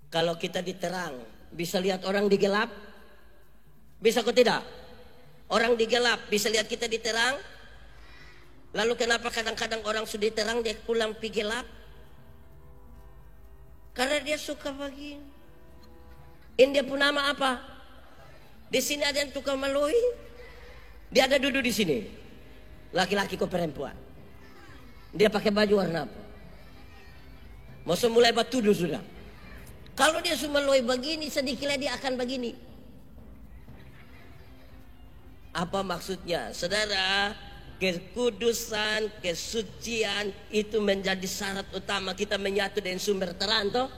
Kalau kita diterang, bisa lihat orang digelap? Bisa kok tidak? Orang digelap, bisa lihat kita diterang? Lalu kenapa kadang-kadang orang sudah diterang dia pulang pergi gelap? Karena dia suka begini. Ini dia pun nama apa? Di sini ada yang tukang meluhi. Dia ada duduk di sini. Laki-laki kok perempuan. Dia pakai baju warna apa? Mau mulai batudu sudah. Kalau dia cuma meluhi begini, sedikitnya dia akan begini. Apa maksudnya? Saudara, kekudusan, kesucian itu menjadi syarat utama kita menyatu dengan sumber terang toh,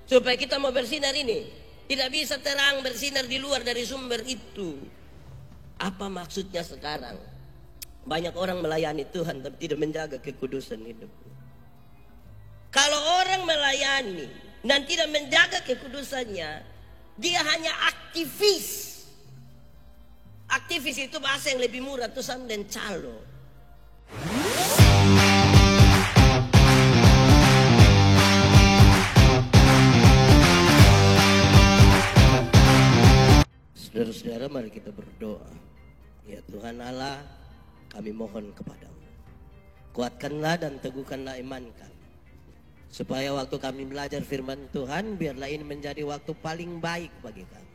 supaya kita mau bersinar ini. Tidak bisa terang bersinar di luar dari sumber itu. Apa maksudnya sekarang? Banyak orang melayani Tuhan tapi tidak menjaga kekudusan hidup. Kalau orang melayani dan tidak menjaga kekudusannya, dia hanya aktivis. Aktivis itu bahasa yang lebih murah tuh sama dan calo. Saudara-saudara, mari kita berdoa. Ya Tuhan Allah, kami mohon kepadamu, kuatkanlah dan teguhkanlah iman kami, supaya waktu kami belajar firman Tuhan, biarlah ini menjadi waktu paling baik bagi kami.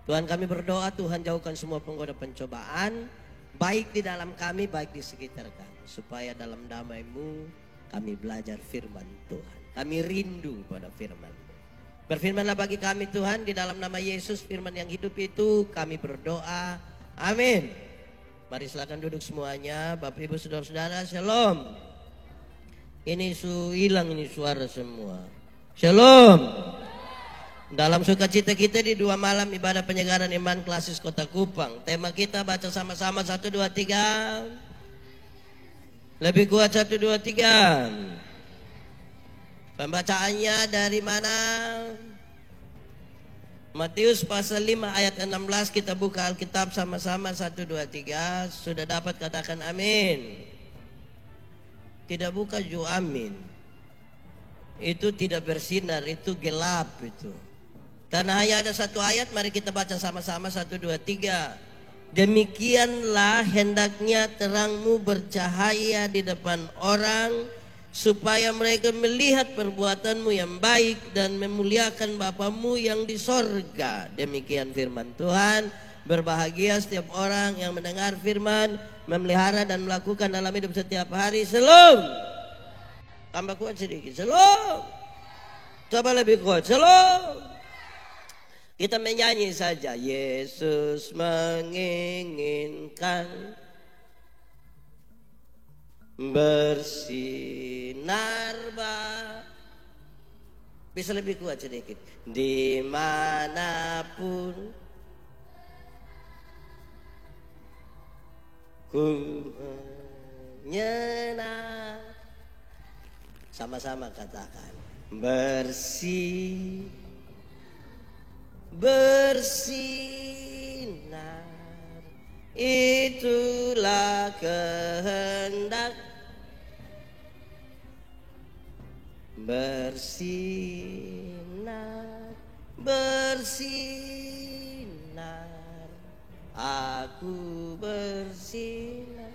Tuhan, kami berdoa, Tuhan jauhkan semua penggoda pencobaan, baik di dalam kami, baik di sekitar kami, supaya dalam damai-Mu kami belajar firman Tuhan. Kami rindu pada firman-Mu. Berfirmanlah bagi kami Tuhan, di dalam nama Yesus, firman yang hidup itu kami berdoa. Amin. Mari silakan duduk semuanya. Bapak Ibu Saudara-saudara, Shalom. Ini hilang ini suara semua. Shalom. Dalam sukacita kita di 2 malam ibadah penyegaran iman klasis Kota Kupang. Tema kita baca sama-sama 1, 2, 3. Lebih kuat 1, 2, 3. Pembacaannya dari mana? Matius pasal 5 ayat 16. Kita buka Alkitab sama-sama 1, 2, 3. Sudah dapat katakan amin. Tidak buka ju amin. Itu tidak bersinar, itu gelap itu. Karena hanya ada satu ayat, mari kita baca sama-sama 1, 2, 3. Demikianlah hendaknya terangmu bercahaya di depan orang, supaya mereka melihat perbuatanmu yang baik dan memuliakan Bapamu yang di sorga. Demikian firman Tuhan. Berbahagia setiap orang yang mendengar firman, memelihara dan melakukan dalam hidup setiap hari. Shalom. Tambah kuat sedikit. Shalom. Coba lebih kuat. Shalom. Kita menyanyi saja. Yesus menginginkan bersinar bisa lebih kuat sedikit. Dimanapun ku menyenang. Sama-sama katakan bersinar, itulah kehendak. Bersinar, aku bersinar.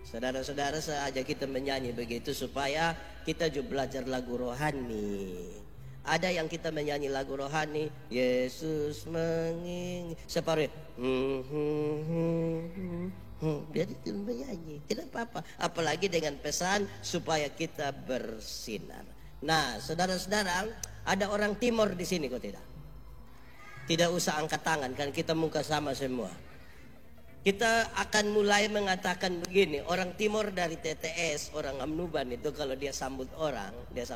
Saudara-saudara, saja kita menyanyi begitu supaya kita juga belajar lagu rohani. Ada yang kita menyanyi lagu rohani, Yesus separuh. Dia tidak menyanyi, tidak apa-apa. Apalagi dengan pesan supaya kita bersinar. Nah, saudara-saudara, ada orang Timor di sini kok tidak? Tidak usah angkat tangan, kan kita muka sama semua. Kita akan mulai mengatakan begini, orang Timor dari TTS, orang Amnuban itu kalau dia sambut orang, dia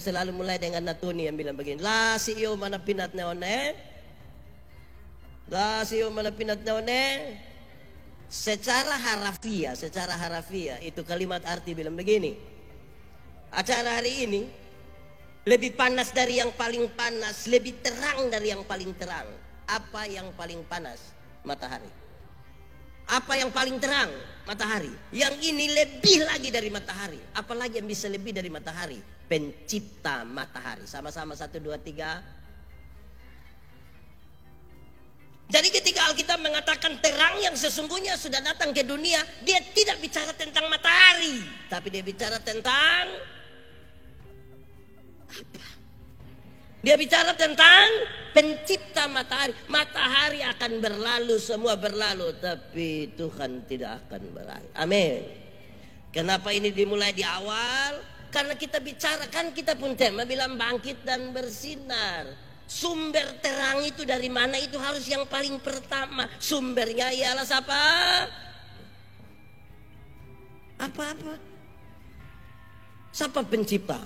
selalu mulai dengan natuni yang bilang begini, la siyo mana pinat neone, la siyo mana pinat neone. Secara harafiah itu kalimat arti bilang begini, acara hari ini lebih panas dari yang paling panas, lebih terang dari yang paling terang. Apa yang paling panas? Matahari. Apa yang paling terang? Matahari. Yang ini lebih lagi dari matahari. Apalagi yang bisa lebih dari matahari? pencipta matahari. Sama-sama 1, 2, 3. Jadi ketika Alkitab mengatakan terang yang sesungguhnya sudah datang ke dunia, dia tidak bicara tentang matahari, tapi dia bicara tentang apa? Dia bicara tentang pencipta matahari. Matahari akan berlalu, semua berlalu, tapi Tuhan tidak akan berlalu. Amin. Kenapa ini dimulai di awal? Karena kita bicara, kan kita pun tema bilang bangkit dan bersinar. Sumber terang itu dari mana, itu harus yang paling pertama. Sumbernya ialah siapa? Apa-apa? Siapa pencipta?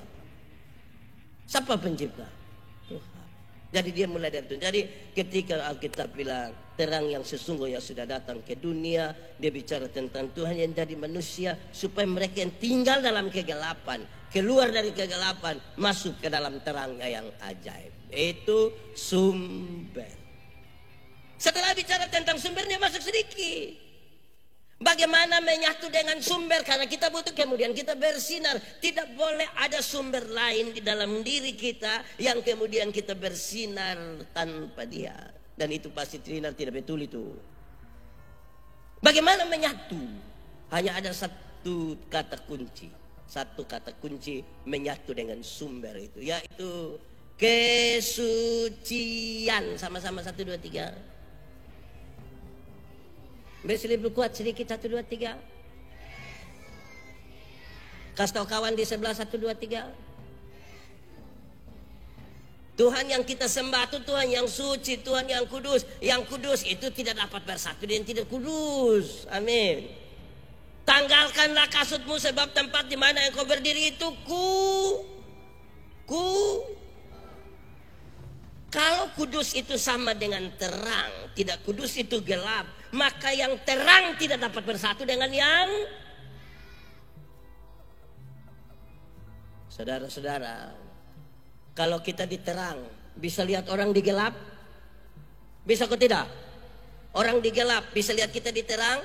Siapa pencipta? Tuhan. Jadi dia mulai dari itu. Jadi ketika Alkitab bilang terang yang sesungguhnya sudah datang ke dunia, dia bicara tentang Tuhan yang jadi manusia supaya mereka yang tinggal dalam kegelapan keluar dari kegelapan masuk ke dalam terangnya yang ajaib. Itu sumber. Setelah bicara tentang sumbernya masuk sedikit. Bagaimana menyatu dengan sumber, karena kita butuh kemudian kita bersinar. Tidak boleh ada sumber lain di dalam diri kita yang kemudian kita bersinar tanpa dia. Dan itu pasti Trina tidak betul itu. Bagaimana menyatu? Hanya ada satu kata kunci. Satu kata kunci menyatu dengan sumber itu, yaitu kesucian. Sama-sama 1, 2, 3. Bisa lebih kuat sedikit 1, 2, 3. Kasih tahu kawan di sebelah 1, 2, 3. Tuhan yang kita sembah itu Tuhan yang suci, Tuhan yang kudus. Yang kudus itu tidak dapat bersatu dengan tidak kudus. Amin. Tanggalkanlah kasutmu sebab tempat di mana engkau berdiri itu Kalau kudus itu sama dengan terang, tidak kudus itu gelap, maka yang terang tidak dapat bersatu dengan yang. Saudara-saudara, kalau kita di terang bisa lihat orang di gelap? Bisa kok tidak? Orang di gelap bisa lihat kita di terang?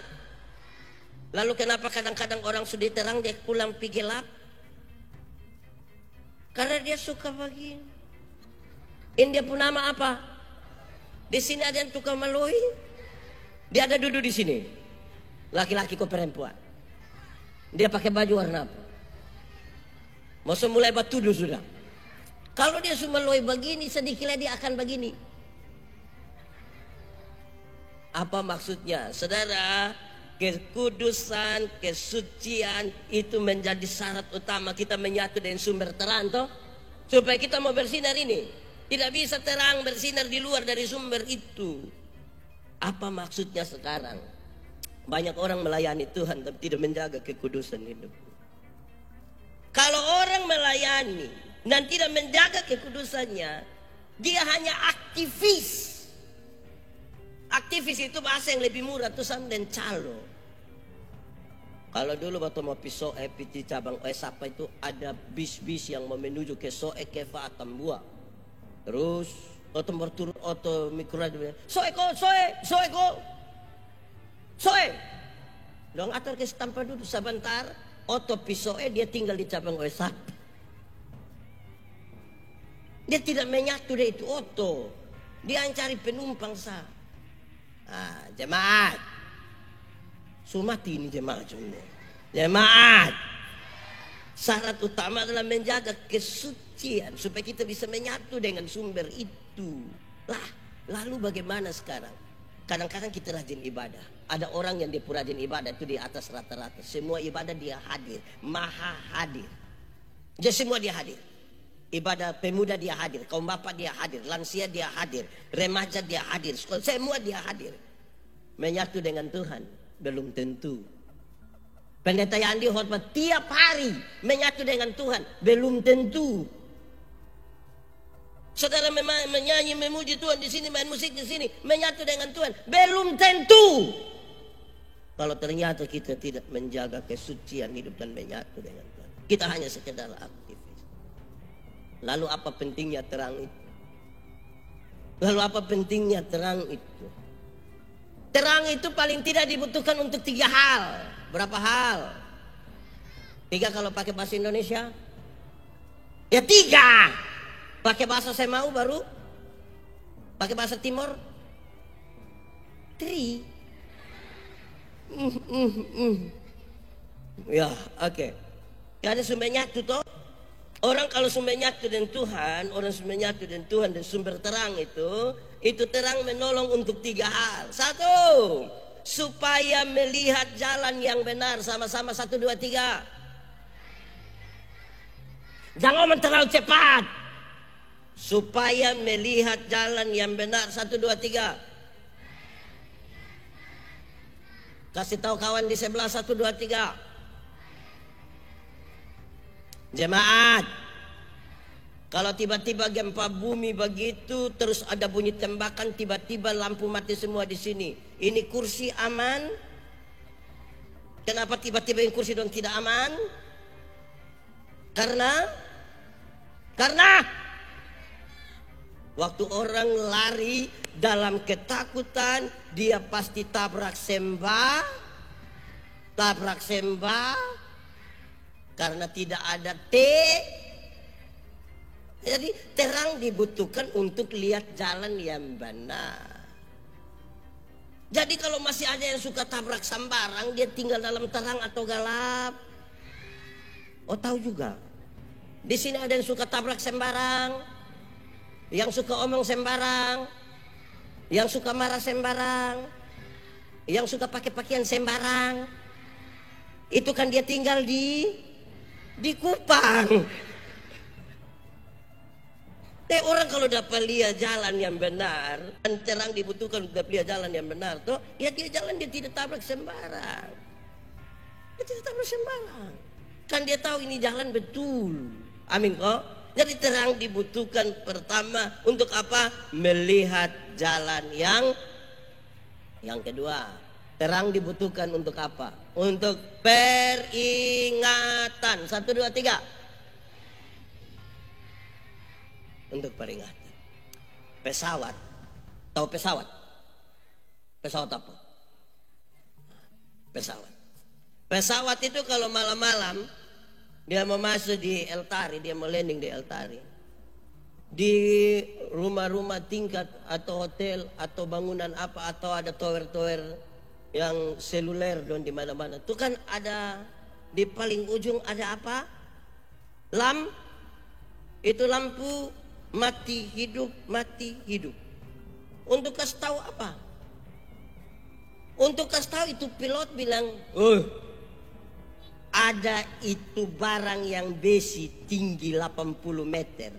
Lalu kenapa kadang-kadang orang sudah di terang dia pulang pergi gelap? Karena dia suka begini. Ini dia pun nama apa? Di sini ada yang tukang maloi. Dia ada duduk di sini. Laki-laki kok perempuan. Dia pakai baju warna apa? Mau mulai batudu sudah. Kalau dia semua maloi begini, sedikitnya dia akan begini. Apa maksudnya? Saudara, kekudusan, kesucian itu menjadi syarat utama kita menyatu dengan sumber terang toh, supaya kita mau bersinar ini. Tidak bisa terang bersinar di luar dari sumber itu. Apa maksudnya sekarang? Banyak orang melayani Tuhan tapi tidak menjaga kekudusan hidup. Kalau orang melayani dan tidak menjaga kekudusannya, dia hanya aktivis. Aktivis itu bahasa yang lebih murah tuh sama dengan calo. Kalau dulu waktu mau pisau di cabang Sapa itu ada bis-bis yang mau menuju ke Soe Kefa Atambua. Terus oto berturun oto mikro soe dong atur ke tanpa duduk sebentar oto pisoe dia tinggal di cabang Sap. Dia tidak menyatu deh itu oto, dia cari penumpang sah. Jemaat sumati ini jemaat syarat utama adalah menjaga kesucian supaya kita bisa menyatu dengan sumber itu. Lalu bagaimana sekarang? Kadang-kadang kita rajin ibadah. Ada orang yang dia rajin ibadah itu di atas rata-rata. Semua ibadah dia hadir, maha hadir. Jadi semua dia hadir. Ibadah pemuda dia hadir, kaum bapak dia hadir, lansia dia hadir, remaja dia hadir, sekolah semua dia hadir. Menyatu dengan Tuhan belum tentu. Pendeta Yandi hormat tiap hari menyatu dengan Tuhan belum tentu. Saudara menyanyi memuji Tuhan di sini, main musik di sini, menyatu dengan Tuhan belum tentu. Kalau ternyata kita tidak menjaga kesucian hidup dan menyatu dengan Tuhan, kita hanya sekedar aktivis. Lalu apa pentingnya terang itu? Lalu apa pentingnya terang itu? Terang itu paling tidak dibutuhkan untuk 3 hal. Berapa hal? 3 kalau pakai bahasa Indonesia? Ya 3. Pakai bahasa saya mau baru. Pakai bahasa Timur. 3. Ya, oke. Karena sumber nyatu toh. Orang kalau sumber nyatu dengan Tuhan, orang sumber nyatu dengan Tuhan dan sumber terang itu terang menolong untuk 3 hal. 1, supaya melihat jalan yang benar. Sama-sama 1, 2, 3. Jangan ngomong terlalu cepat. Supaya melihat jalan yang benar. 1, 2, 3. Kasih tahu kawan di sebelah. 1, 2, 3. Jemaat, kalau tiba-tiba gempa bumi begitu, terus ada bunyi tembakan, tiba-tiba lampu mati semua di sini. Ini kursi aman? Kenapa tiba-tiba ini kursi dong tidak aman? Karena waktu orang lari dalam ketakutan, dia pasti tabrak sembah. Karena tidak ada T. Jadi terang dibutuhkan untuk lihat jalan yang benar. Jadi kalau masih ada yang suka tabrak sembarang, dia tinggal dalam terang atau gelap? Oh, tahu juga. Di sini ada yang suka tabrak sembarang, yang suka omong sembarang, yang suka marah sembarang, yang suka pakai pakaian sembarang. Itu kan dia tinggal di Kupang. Orang kalau dapat lihat jalan yang benar, dan terang dibutuhkan untuk dapat lihat jalan yang benar, toh ya dia jalan, dia tidak tabrak sembarang. Dia tidak tabrak sembarang. Kan dia tahu ini jalan betul. Amin kok. Jadi terang dibutuhkan pertama untuk apa? Melihat jalan yang kedua. Terang dibutuhkan untuk apa? Untuk peringatan. 1, 2, 3. Untuk peringatan. Pesawat. Tahu pesawat? Pesawat apa? Pesawat. Pesawat itu kalau malam-malam dia mau masuk di El Tari, dia mau landing di El Tari. Di rumah-rumah tingkat atau hotel atau bangunan apa atau ada tower-tower yang seluler don di mana-mana. Itu kan ada di paling ujung ada apa? Itu lampu mati hidup. Untuk kasih tahu apa? Untuk kasih tahu itu pilot bilang, ada itu barang yang besi tinggi 80 meter.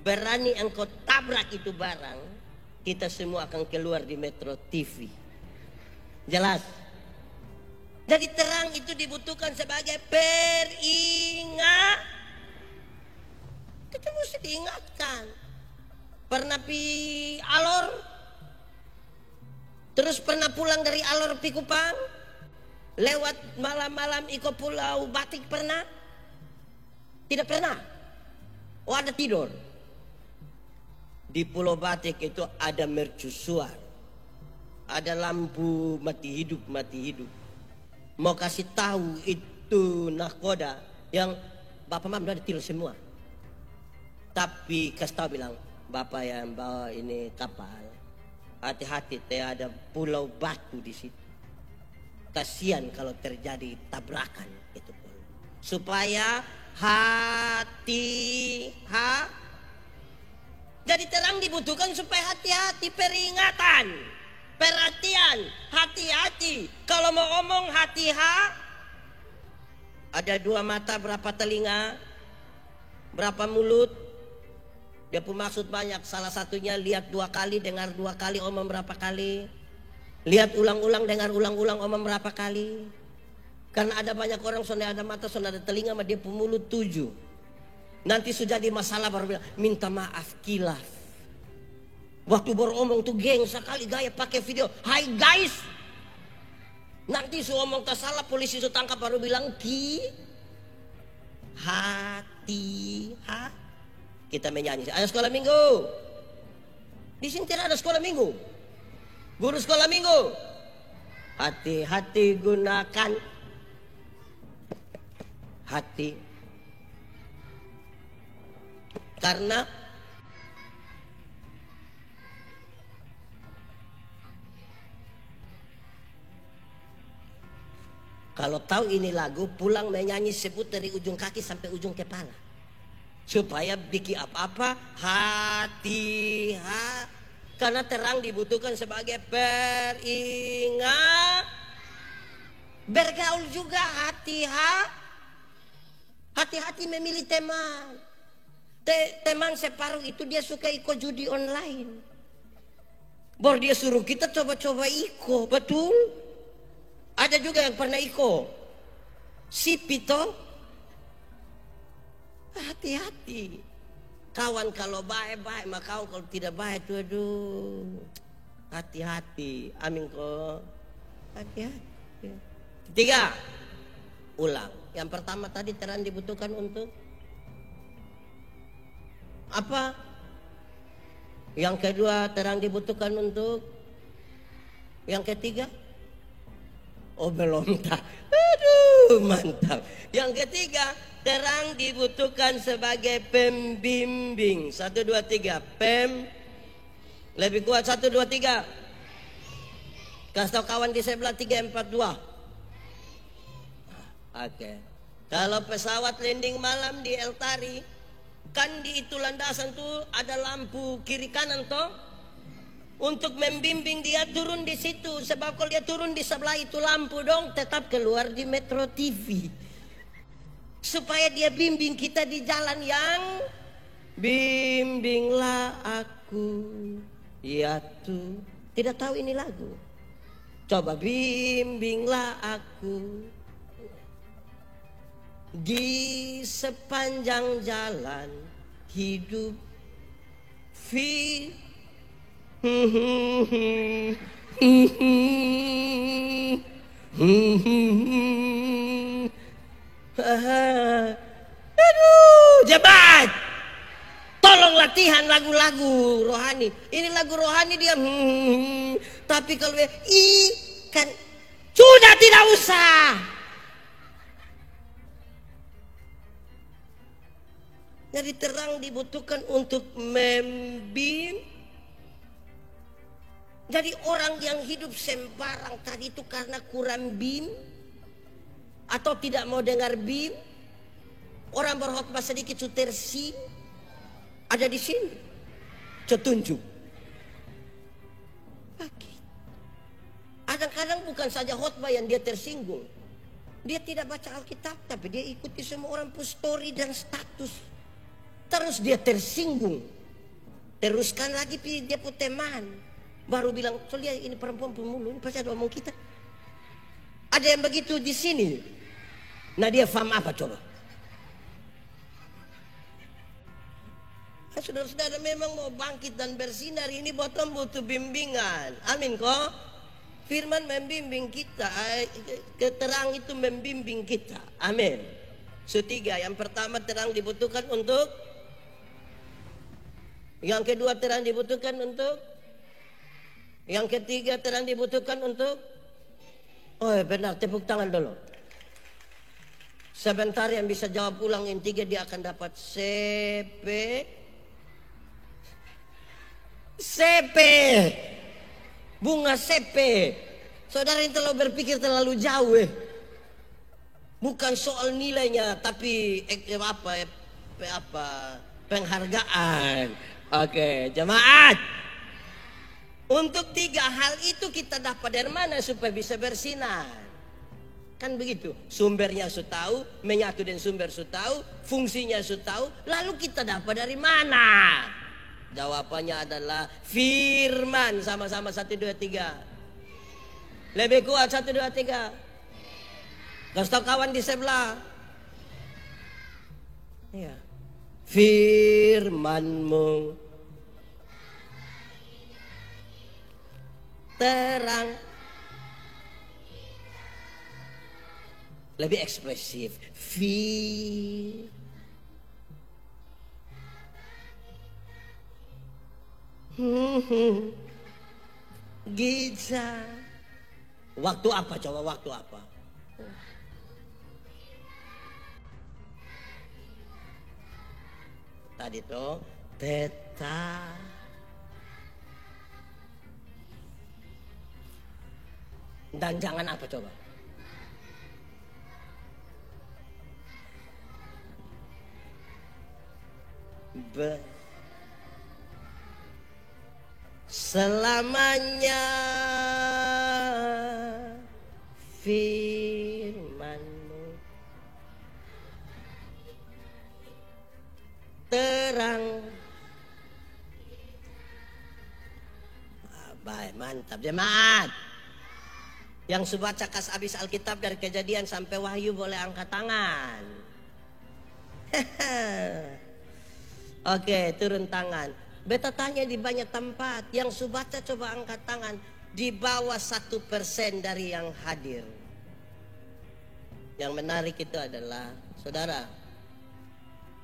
Berani engkau tabrak itu barang, kita semua akan keluar di Metro TV. Jelas? Jadi terang itu dibutuhkan sebagai peringat. Kita mesti diingatkan. Pernah pi Alor? Terus pernah pulang dari Alor pi Kupang? Lewat malam-malam iko Pulau Batik pernah? Tidak pernah. Oh, ada tidur. Di Pulau Batik itu ada mercusuar. Ada lampu mati hidup. Mau kasih tahu itu nakoda yang bapak mam udah tidur semua. Tapi kasih tahu bilang, bapak yang bawa ini kapal, hati-hati, ada pulau batu di situ. Kasihan kalau terjadi tabrakan itu pun. Supaya jadi terang dibutuhkan supaya hati-hati, peringatan. Perhatian, hati-hati. Kalau mau omong ada 2 mata, berapa telinga, berapa mulut. Dia pun maksud banyak. Salah satunya lihat 2 kali, dengar 2 kali, omong berapa kali. Lihat ulang-ulang, dengar ulang-ulang, omong berapa kali. Karena ada banyak orang sudah ada mata, sudah ada telinga, dia pun mulut 7. Nanti sudah di masalah baru bilang, minta maaf, kilaf. Waktu beromong tuh geng sekali gaya pakai video. Hai guys. Nanti su omong tak salah polisi su tangkap baru bilang Kita menyanyi. Ada sekolah minggu. Di sini tidak ada sekolah minggu. Guru sekolah minggu. Hati-hati gunakan hati. Karena kalau tahu ini lagu, pulang menyanyi sebut dari ujung kaki sampai ujung kepala. Supaya bikin apa-apa hati. Karena terang dibutuhkan sebagai peringat. Bergaul juga hati-hati memilih teman. Teman separuh itu dia suka ikut judi online. Baru dia suruh kita coba-coba ikut, betul? Ada juga yang pernah ikut. Sipito. Hati-hati. Kawan kalau baik-baik, maka kawan kalau tidak baik, aduh. Hati-hati. Amin kok. Hati-hati. Ketiga, ulang. Yang pertama tadi terang dibutuhkan untuk apa? Yang kedua terang dibutuhkan untuk. Yang ketiga, oh belum tak. Aduh mantap. Yang ketiga, terang dibutuhkan sebagai pembimbing. 1, 2, 3. Lebih kuat 1, 2, 3. Kasih tahu kawan di sebelah 3, 4, 2. Oke. Kalau pesawat landing malam di El Tari, kan di itu landasan tuh ada lampu kiri kanan toh, untuk membimbing dia turun di situ. Sebab kalau dia turun di sebelah itu lampu dong, tetap keluar di Metro TV. Supaya dia bimbing kita di jalan yang bimbinglah aku, ya Tuhan. Tidak tahu ini lagu. Coba bimbinglah aku di sepanjang jalan hidup aduh, jemaat, tolong latihan lagu-lagu rohani. Ini lagu rohani dia tapi kalau kan sudah tidak usah. Jadi terang dibutuhkan untuk membimbing. Jadi orang yang hidup sembarang tadi itu karena kurang bim atau tidak mau dengar bim. Orang berkhotbah sedikit sutersi ada di sini. Cetunjuk. Kadang-kadang bukan saja khotbah yang dia tersinggung. Dia tidak baca Alkitab, tapi dia ikuti semua orang post story dan status. Terus dia tersinggung. Teruskan lagi dia pun teman. Baru bilang, soalnya ini perempuan pemulung, ini pasti ada omong kita. Ada yang begitu di sini. Nah dia paham apa coba? Saudara-saudara memang mau bangkit dan bersinar, ini butuh bimbingan. Amin kok. Firman membimbing kita, keterang itu membimbing kita. Amin. Ketiga, yang pertama terang dibutuhkan untuk. Yang kedua terang dibutuhkan untuk. Yang ketiga terang dibutuhkan untuk. Oh benar, tepuk tangan dulu. Sebentar yang bisa jawab ulang yang tiga dia akan dapat CP. Bunga CP. Saudara yang terlalu berpikir terlalu jauh. Bukan soal nilainya, tapi penghargaan. Oke, jemaat. Untuk tiga hal itu kita dapat dari mana supaya bisa bersinar? Kan begitu. Sumbernya sudah tahu, menyatu dan sumber sudah tahu, fungsinya sudah tahu. Lalu kita dapat dari mana? Jawabannya adalah firman. Sama-sama 1, 2, 3. Lebih kuat 1, 2, 3. Kasih tahu kawan di sebelah. Iya. Firman-Mu terang. Lebih ekspresif. Giza. Waktu apa coba, waktu apa? tadi tuh. Teta. Dan jangan apa coba? Selamanya firman-Mu terang. Baik, mantap jemaat. Yang baca kas habis Alkitab dari Kejadian sampai Wahyu boleh angkat tangan. Oke, turun tangan. Beta tanya di banyak tempat. Yang baca coba angkat tangan. Di bawah 1% dari yang hadir. Yang menarik itu adalah, saudara,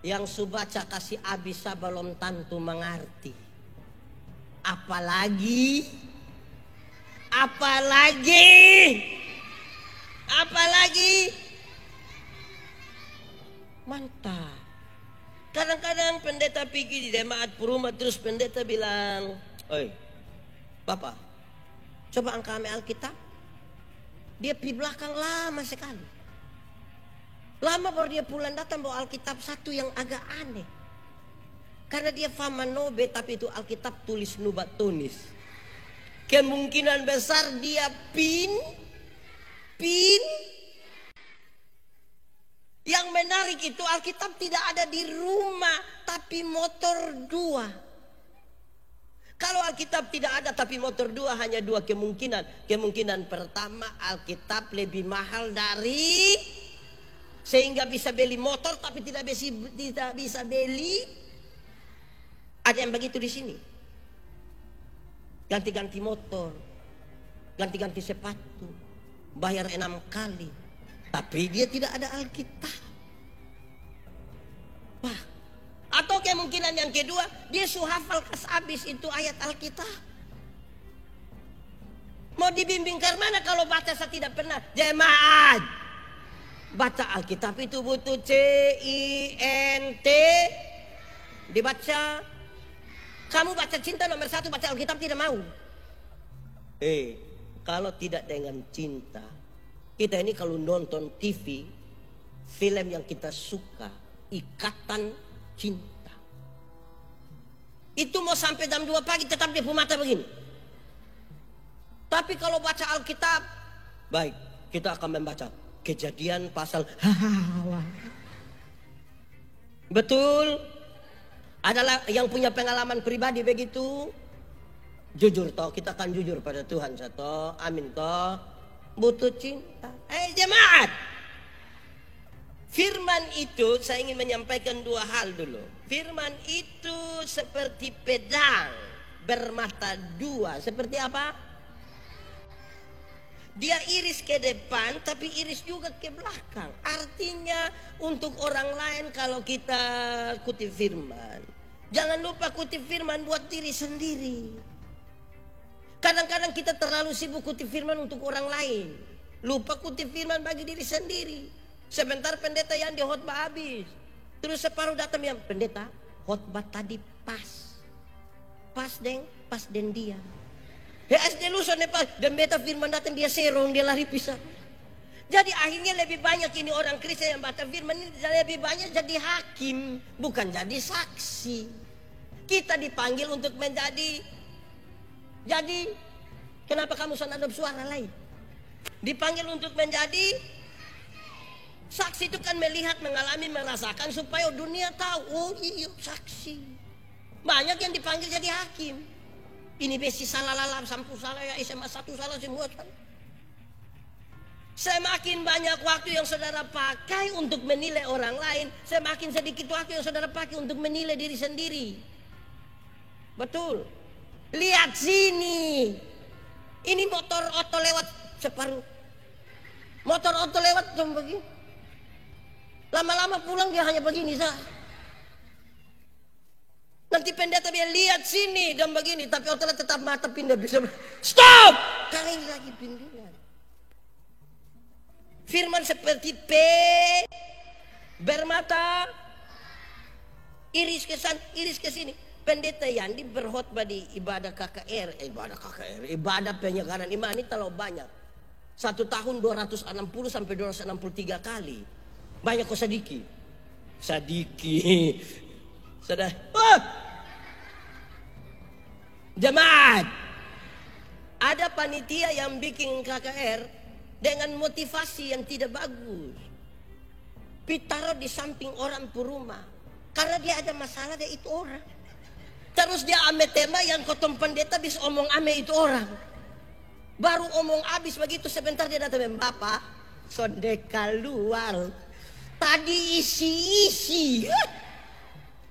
yang baca kasih habis belum tentu mengerti. Apalagi mantap. Kadang-kadang pendeta pergi di jemaat Puruma terus pendeta bilang, "Oi, Bapak, coba angkat Alkitab." Dia di belakang lama sekali. Lama baru dia pulang datang bawa Alkitab satu yang agak aneh. Karena dia fama nobe tapi itu Alkitab tulis nubat tunis. Kemungkinan besar dia pin. Yang menarik itu Alkitab tidak ada di rumah tapi motor 2. Kalau Alkitab tidak ada tapi motor 2 hanya 2 kemungkinan. Kemungkinan pertama Alkitab lebih mahal dari sehingga bisa beli motor tapi tidak bisa beli. Ada yang begitu di sini. Ganti-ganti motor, ganti-ganti sepatu, bayar 6 kali, tapi dia tidak ada Alkitab. Wah, atau kemungkinan yang kedua, dia hafal kas habis itu ayat Alkitab. Mau dibimbing ke mana kalau baca saya tidak pernah. Jemaat, baca Alkitab itu butuh CINT, dibaca. Kamu baca cinta nomor 1, baca Alkitab tidak mau. Kalau tidak dengan cinta, kita ini kalau nonton TV, film yang kita suka, ikatan cinta. Itu mau sampai jam 2 pagi tetap dia mata begini. Tapi kalau baca Alkitab, baik, kita akan membaca Kejadian pasal betul. Adalah yang punya pengalaman pribadi begitu. Jujur toh, kita akan jujur pada Tuhan toh. Amin toh. Butuh cinta. Jemaat. Firman itu saya ingin menyampaikan 2 hal dulu. Firman itu seperti pedang bermata 2. Seperti apa? Dia iris ke depan tapi iris juga ke belakang. Artinya untuk orang lain kalau kita kutip firman, jangan lupa kutip firman buat diri sendiri. Kadang-kadang kita terlalu sibuk kutip firman untuk orang lain, lupa kutip firman bagi diri sendiri. Sebentar pendeta yang di khotbah habis, terus separuh datang yang pendeta khotbah tadi pas den dia. SD lu soalnya pas dan beta firman datang dia serong, dia lari pisah. Jadi akhirnya lebih banyak ini orang Kristen yang baca firman ini lebih banyak jadi hakim, bukan jadi saksi. Kita dipanggil untuk menjadi kenapa kamu sanadab suara lain? Dipanggil untuk menjadi saksi. Itu kan melihat, mengalami, merasakan supaya dunia tahu, oh iya saksi. Banyak yang dipanggil jadi hakim. Ini besi salah lalap, sampu salah ya, SMA 1 salah, semua salah. Semakin banyak waktu yang saudara pakai untuk menilai orang lain, semakin sedikit waktu yang saudara pakai untuk menilai diri sendiri. Betul. Lihat sini. Ini motor oto lewat separuh. Motor oto lewat cuma begini. Lama-lama pulang dia hanya begini sah. Nanti pendeta dia lihat sini dan begini, tapi otolah tetap mata pindah bisa. Stop! Karena ini lagi bimbingan. Firman seperti bermata Iris ke sana, iris ke sini. Pendeta Yandi berkhotbah di ibadah KKR, ibadah penyegaran iman ini terlalu banyak. 1 tahun 260 sampai 263 kali. Banyak kok sadiki. Sudah. Jemaat. Ada panitia yang bikin KKR dengan motivasi yang tidak bagus. Ditaruh di samping orang rumah. Karena dia ada masalah, dia itu orang. Terus dia ame tema yang kotong pendeta bisa omong ame itu orang. Baru omong habis begitu sebentar dia datang, Bapak, sonde keluar. Tadi isi-isi.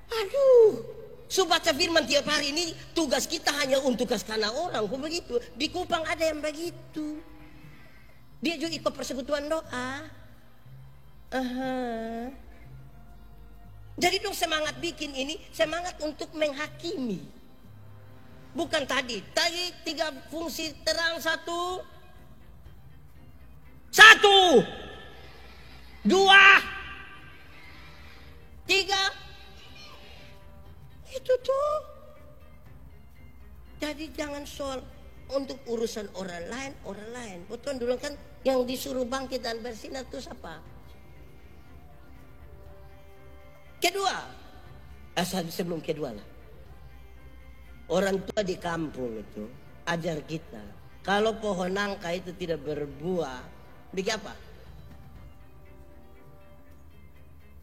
Aduh. Baca firman tiap hari ini tugas kita hanya untuk karena orang. Kok begitu? Di Kupang ada yang begitu. Dia juga ikut persekutuan doa. Jadi dong semangat bikin ini, semangat untuk menghakimi. Bukan tadi 3 fungsi terang 1, 2, 3. Itu tuh. Jadi jangan soal untuk urusan orang lain. Betul dulu kan yang disuruh bangkit dan bersinar itu siapa? Kedua, sebelum kedua lah. Orang tua di kampung itu ajar kita, kalau pohon nangka itu tidak berbuah, bikin apa?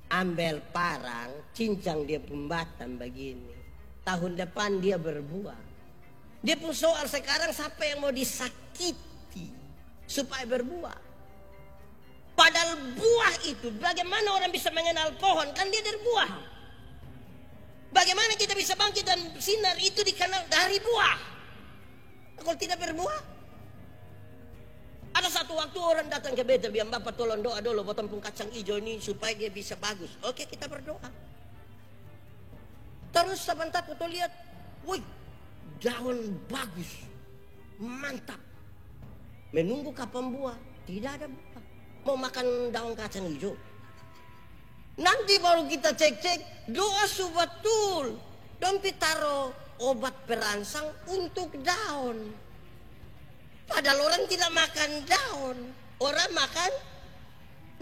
Ambil parang, cincang dia pembatang begini. Tahun depan dia berbuah. Dia pun soal sekarang siapa yang mau disakiti supaya berbuah. Padahal buah itu, bagaimana orang bisa mengenal pohon? Kan dia dari buah. Bagaimana kita bisa bangkit dan sinar itu dikenal dari buah? Kalau tidak berbuah. Ada satu waktu orang datang ke beta, biar Bapak tolong doa dulu buat tepung kacang hijau ini supaya dia bisa bagus. Oke, kita berdoa. Terus sebentar kita lihat, wih, daun bagus, mantap. Menunggu kapan buah, tidak ada buah. Mau makan daun kacang hijau. Nanti baru kita cek-cek, doa betul. Dompi taruh obat perangsang untuk daun. Padahal orang tidak makan daun. Orang makan,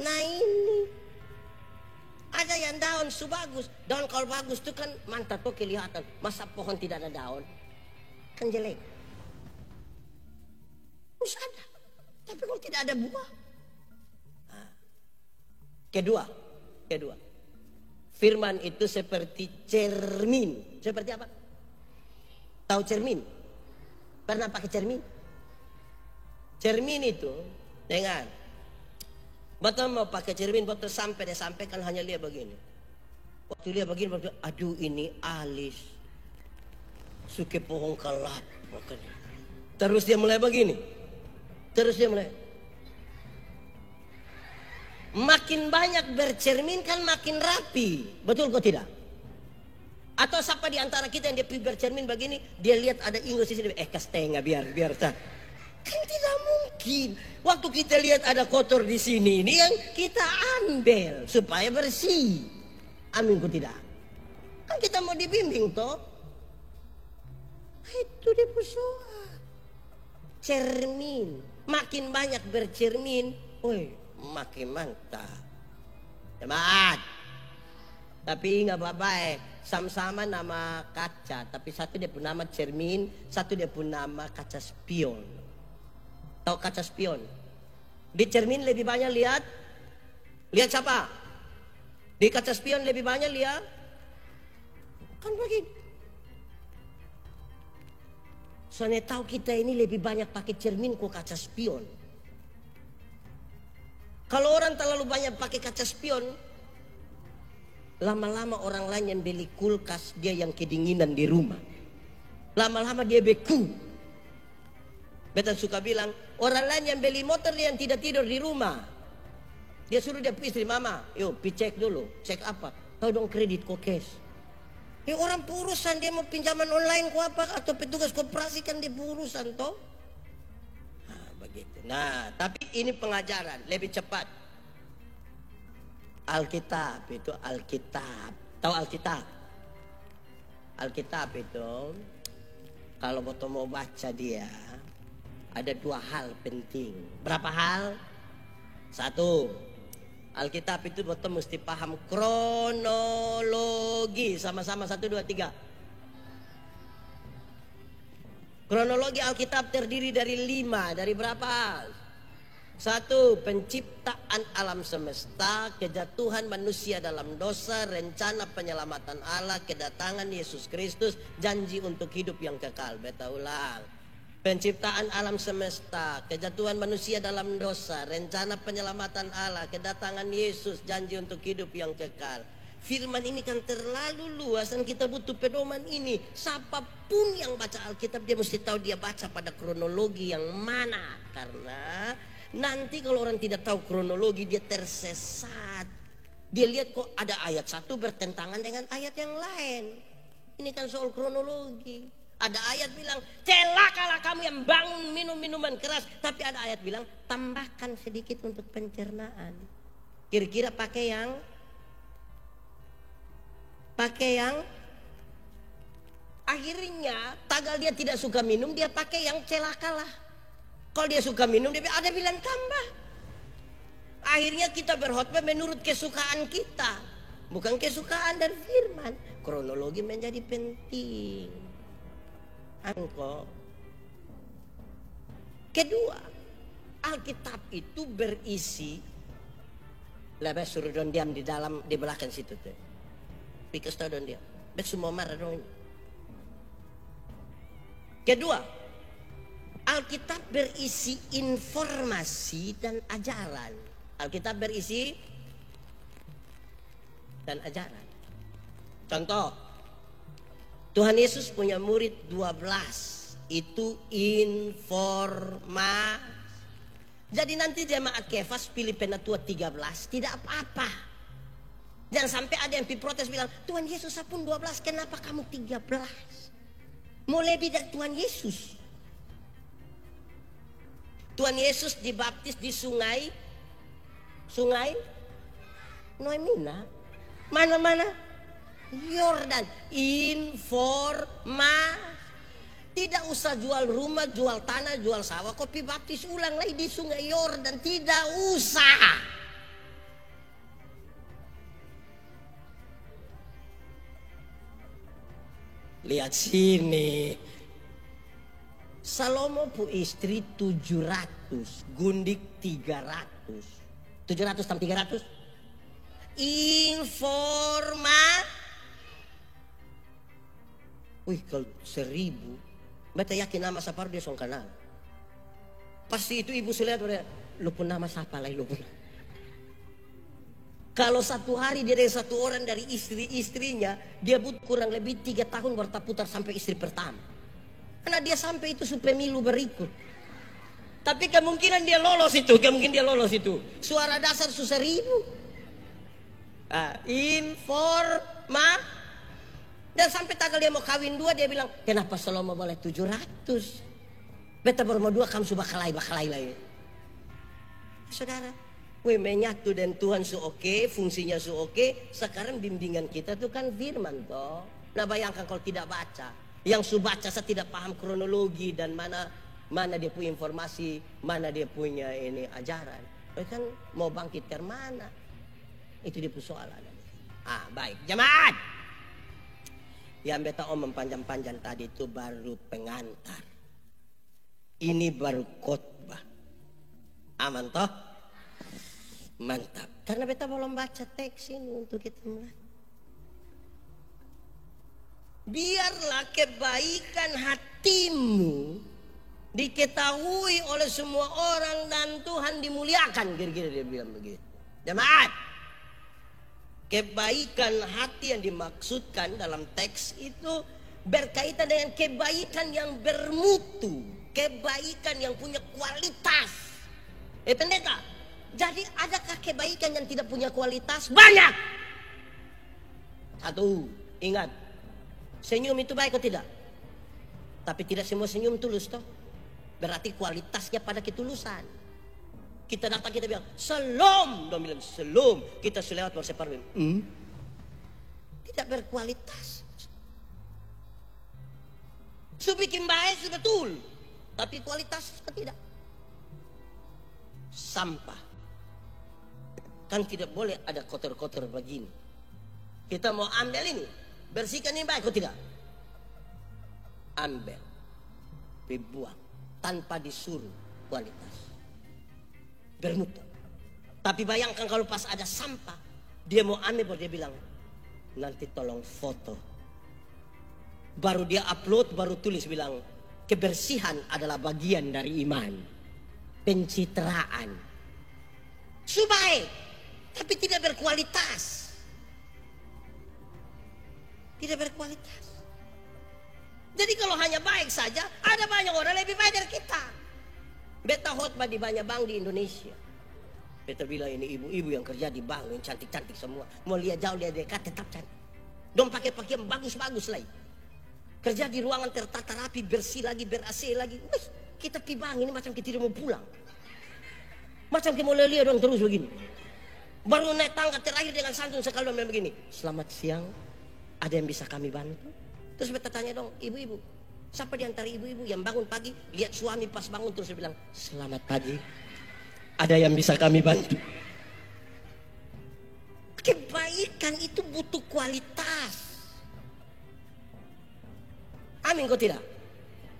nah ini. Ada yang daun bagus. Daun kalau bagus itu kan mantap tuh kelihatan. Masa pohon tidak ada daun? Kan jelek. Harus ada. Tapi kalau tidak ada buah. Kedua, firman itu seperti cermin. Seperti apa? Tahu cermin? Pernah pakai cermin? Cermin itu, dengar. Betul mau pakai cermin, betul sampai dia sampaikan hanya lihat begini. Waktu lihat begini, waktu, aduh ini alis. Suke pohon kelapa. Terus dia mulai begini. Makin banyak bercermin kan makin rapi. Betul kok tidak? Atau siapa di antara kita yang dia bercermin begini, dia lihat ada ingus di sini, kas tengah biar sah. Kan tidak mungkin. Waktu kita lihat ada kotor di sini, ini yang kita ambil supaya bersih. Amin kok tidak? Kan kita mau dibimbing toh. Itu dia persoalan. Cermin, makin banyak bercermin, makin mantap. Jemaat. Tapi nggak apa-apa sama-sama nama kaca, tapi satu dia pun nama cermin, satu dia pun nama kaca spion. Tahu kaca spion? Di cermin lebih banyak lihat siapa? Di kaca spion lebih banyak lihat kan begini. Soalnya tahu kita ini lebih banyak pakai cermin kok kaca spion. Kalau orang terlalu banyak pakai kaca spion, lama-lama orang lain yang beli kulkas, dia yang kedinginan di rumah. Lama-lama dia beku. Beta suka bilang, orang lain yang beli motor dia yang tidak tidur di rumah. Dia suruh dia istri, mama, yuk cek dulu. Cek apa? Tahu dong kredit kok cash. Orang urusan dia mau pinjaman online kok apa, atau petugas koperasi kan dia urusan toh. Begitu. Nah, tapi ini pengajaran lebih cepat. Alkitab itu Alkitab. Tahu Alkitab? Alkitab itu kalau betul mau baca dia ada dua hal penting. Berapa hal? Satu, Alkitab itu betul mesti paham kronologi. Sama-sama, 1, 2, 3. Kronologi Alkitab terdiri dari 5. Dari berapa? 1, penciptaan alam semesta, kejatuhan manusia dalam dosa, rencana penyelamatan Allah, kedatangan Yesus Kristus, janji untuk hidup yang kekal. Beta ulang. Penciptaan alam semesta, kejatuhan manusia dalam dosa, rencana penyelamatan Allah, kedatangan Yesus, janji untuk hidup yang kekal. Firman ini kan terlalu luas dan kita butuh pedoman ini. Siapapun yang baca Alkitab dia mesti tahu dia baca pada kronologi yang mana. Karena nanti kalau orang tidak tahu kronologi dia tersesat. Dia lihat kok ada ayat 1 bertentangan dengan ayat yang lain. Ini kan soal kronologi. Ada ayat bilang celakalah kamu yang bangun minum minuman keras. Tapi ada ayat bilang tambahkan sedikit untuk pencernaan. Kira-kira pakai yang akhirnya tagal dia tidak suka minum, dia pakai yang celakalah. Kalau dia suka minum dia ada bilang tambah. Akhirnya kita berkhotbah menurut kesukaan kita, bukan kesukaan dari firman. Kronologi menjadi penting. Angko. Kedua, Alkitab itu berisi lebih suruh don diam di dalam di belakang situ tuh. Pikas tahu don diam. Bet semua marah dong. Kedua, Alkitab berisi informasi dan ajaran. Alkitab berisi dan ajaran. Contoh, Tuhan Yesus punya murid 12. Itu informasi. Jadi nanti jemaat Kefas pilih penatua 13 tidak apa-apa. Jangan sampai ada yang protes bilang, Tuhan Yesus pun 12, kenapa kamu 13? Mau lebih dari Tuhan Yesus. Tuhan Yesus dibaptis di sungai Noemina. Mana? Yordan. Informasi. Tidak usah jual rumah, jual tanah, jual sawah, kopi baptis ulang lagi di sungai Yordan. Tidak usah. Lihat sini. Salomo pu istri 700, Gundik 300. 700 tambah 300. Informasi. Wih, kalau 1000, beta yakin nama siapa dia song kenal. Pasti itu ibu sulihat lu pun nama siapa lah lu pun. Kalau satu hari dia dari satu orang dari istri-istrinya, dia butuh kurang lebih 3 tahun berputar sampai istri pertama. Karena dia sampai itu pemilu berikut. Tapi kemungkinan dia lolos itu, Suara dasar 1000. Informasi. Dan sampai tanggal dia mau kawin 2 dia bilang, kenapa Salomo boleh 700? Beta baru mau 2 kamu sudah bakalai lagi. Saudara, menyatu dan Tuhan oke, fungsinya oke. Sekarang bimbingan kita tuh kan firman toh. Nah bayangkan kalau tidak baca. Yang baca saya tidak paham kronologi dan mana dia punya informasi, mana dia punya ini ajaran. Kan mau bangkit ke mana? Itu dia persoalan. Baik, jemaat. Yang beta omong panjang-panjang tadi itu baru pengantar. Ini baru khotbah. Aman toh? Mantap. Karena beta belum baca teks ini untuk kita mulai. Biarlah kebaikan hatimu diketahui oleh semua orang dan Tuhan dimuliakan. Kira-kira dia bilang begitu. Jemaat. Kebaikan hati yang dimaksudkan dalam teks itu berkaitan dengan kebaikan yang bermutu, kebaikan yang punya kualitas. Pendeta, jadi adakah kebaikan yang tidak punya kualitas? Banyak. Satu, ingat, senyum itu baik atau tidak? Tapi tidak semua senyum tulus toh. Berarti kualitasnya pada ketulusan. Kita datang kita bilang salam, dia bilang salam. Kita selewat bersepar, tidak berkualitas. Su bikin baik sudah betul, tapi kualitas tidak. Sampah kan tidak boleh ada kotor-kotor begini. Kita mau ambil ini, bersihkan ini baik, kok tidak? Ambil, dibuang tanpa disuruh kualitas. Bermutu. Tapi bayangkan kalau pas ada sampah, dia mau ambil, baru dia bilang, nanti tolong foto. Baru dia upload, baru tulis bilang, kebersihan adalah bagian dari iman. Pencitraan. Subai, tapi tidak berkualitas. Tidak berkualitas. Jadi kalau hanya baik saja, ada banyak orang lebih baik dari kita. Beta khotbah di banyak bank di Indonesia. Beta bilang ini ibu-ibu yang kerja di bank, yang cantik-cantik semua. Mau lihat jauh, lihat dekat, tetap cantik. Dong pakai pakaian bagus-bagus lagi. Kerja di ruangan tertata rapi, bersih lagi, ber-AC lagi. Wih, kita pi bank ini macam kita tidak mau pulang. Macam kita mau lihat dong terus begini. Baru naik tangga terakhir dengan santun sekali bilang begini. Selamat siang, ada yang bisa kami bantu? Terus beta tanya dong, ibu-ibu, siapa di antara ibu-ibu yang bangun pagi, lihat suami pas bangun terus dia bilang, selamat pagi, ada yang bisa kami bantu? Kebaikan itu butuh kualitas. Amin kok tidak?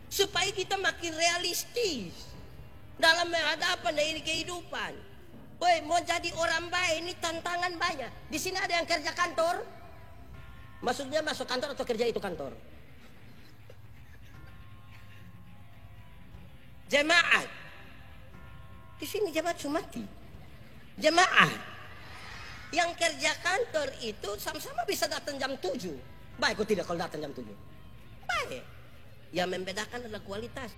Supaya kita makin realistis dalam menghadapan dari kehidupan. Woi, mau jadi orang baik ini tantangan banyak. Di sini ada yang kerja kantor. Maksudnya masuk kantor atau kerja itu kantor? Jemaat. Di sini jemaat Sumati. Jemaat. Yang kerja kantor itu sama-sama bisa datang jam 7. Baik kok tidak kalau datang jam 7? Baik. Yang membedakan adalah kualitas.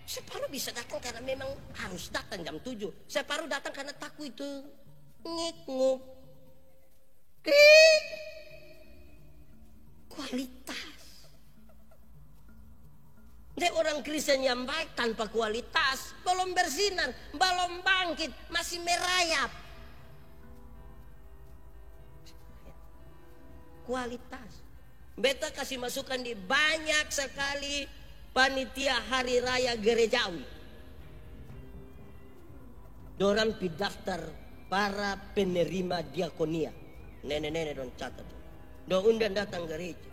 Separuh bisa datang karena memang harus datang jam 7. Separuh datang karena takut itu ngik-nguk. Kualitas. Dia orang Kristen yang baik tanpa kualitas, belum bersinar, belum bangkit, masih merayap. Kualitas. Beta kasih masukan di banyak sekali panitia hari raya gerejawi. Dorang pi daftar para penerima diakonia. Nenek-nenek don catat. Don undang datang gereja.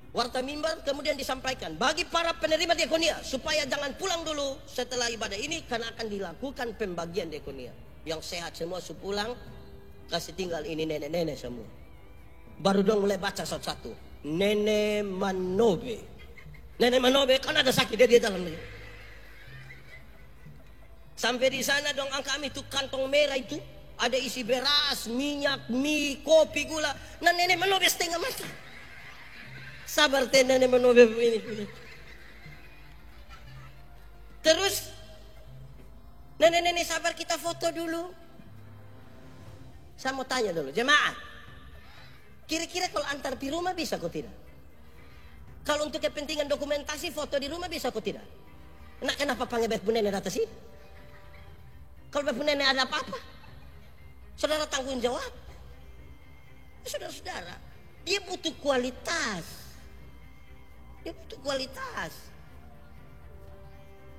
Warta mimbar kemudian disampaikan bagi para penerima diakonia supaya jangan pulang dulu setelah ibadah ini karena akan dilakukan pembagian diakonia. Yang sehat semua pulang, kasih tinggal ini nenek-nenek semua. Baru dong mulai baca satu-satu. Nenek Manobe. Nenek Manobe kan ada sakit dia di dalam. Sampai di sana dong kami itu kantong merah itu ada isi beras, minyak, mie, kopi, gula. Nah nenek Manobe setengah mati. Sabar nenek Manobe ini. Terus nenek-nenek sabar kita foto dulu. Saya mau tanya dulu jemaat. Kira-kira kalau antar di rumah bisa kok tidak? Kalau untuk kepentingan dokumentasi foto di rumah bisa kok tidak? Nah kenapa panggil Bu Nenek atas sini? Kalau Bu Nenek ada apa-apa, saudara tanggung jawab. Saudara-saudara, dia butuh kualitas. Dia butuh kualitas.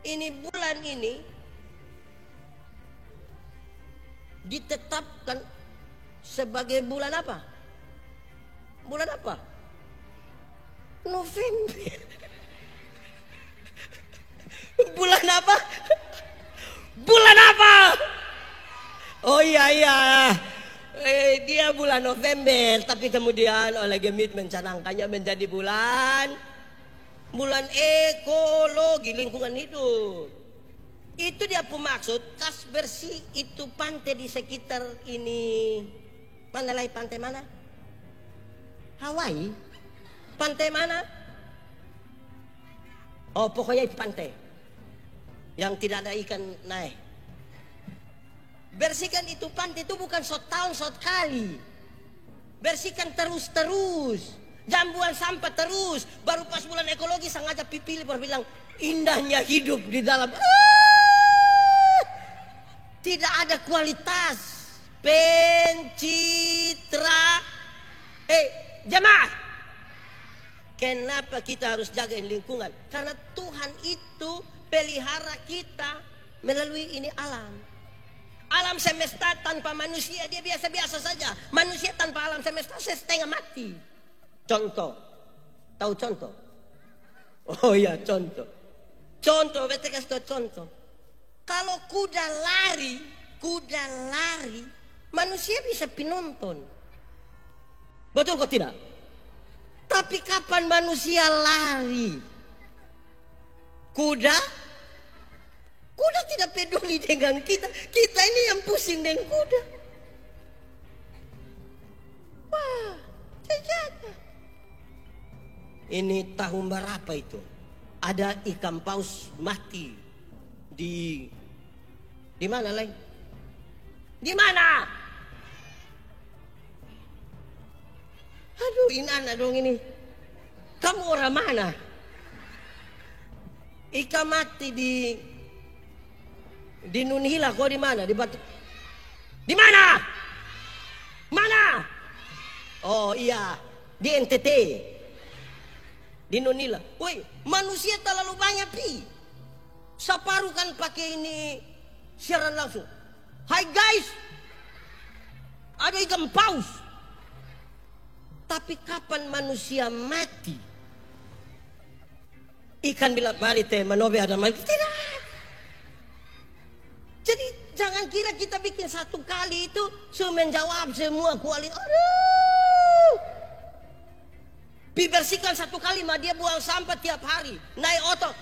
Ini bulan ini ditetapkan sebagai bulan apa? Bulan apa? November. Bulan apa? Bulan apa? Oh iya. Dia bulan November, tapi kemudian oleh Gemit mencanangkannya menjadi bulan ekologi lingkungan hidup. Itu dia pemaksud kas bersih itu pantai di sekitar ini. Mana lagi pantai mana? Hawaii? Pantai mana? Oh pokoknya itu pantai yang tidak ada ikan naik. Bersihkan itu pantai itu bukan setahun sekali. Bersihkan terus. Jangan buang sampah terus. Baru pas bulan ekologi sengaja pilih baru bilang indahnya hidup di dalam. Tidak ada kualitas. Pencitra. Jemaah. Kenapa kita harus jaga lingkungan? Karena Tuhan itu pelihara kita melalui ini alam. Alam semesta tanpa manusia dia biasa-biasa saja. Manusia tanpa alam semesta setengah mati. Contoh. Tahu contoh? Oh iya, contoh. Contoh, beta kasih tahu contoh. Kalau kuda lari, manusia bisa penonton. Betul kok tidak? Tapi kapan manusia lari? Kuda tidak peduli dengan kita. Kita ini yang pusing dengan kuda. Wah, jaga. Ini tahun berapa itu? Ada ikan paus mati di mana lagi? Di mana? Aduh, ini anak dong ini. Kamu orang mana? Ikan mati di Nunhila, kau di mana? Di Batu. Di mana? Mana? Oh iya, di NTT. Di Nunhila. Woi, manusia terlalu banyak pi. Saparu kan pakai ini siaran langsung. Hai guys, ada ikan paus. Tapi kapan manusia mati? Ikan bilang mari teh manobe ada mati. Tidak. Jadi jangan kira kita bikin satu kali itu menjawab semua kualitas. Aduh. Dibersihkan satu kali mah dia buang sampah tiap hari. Naik otot.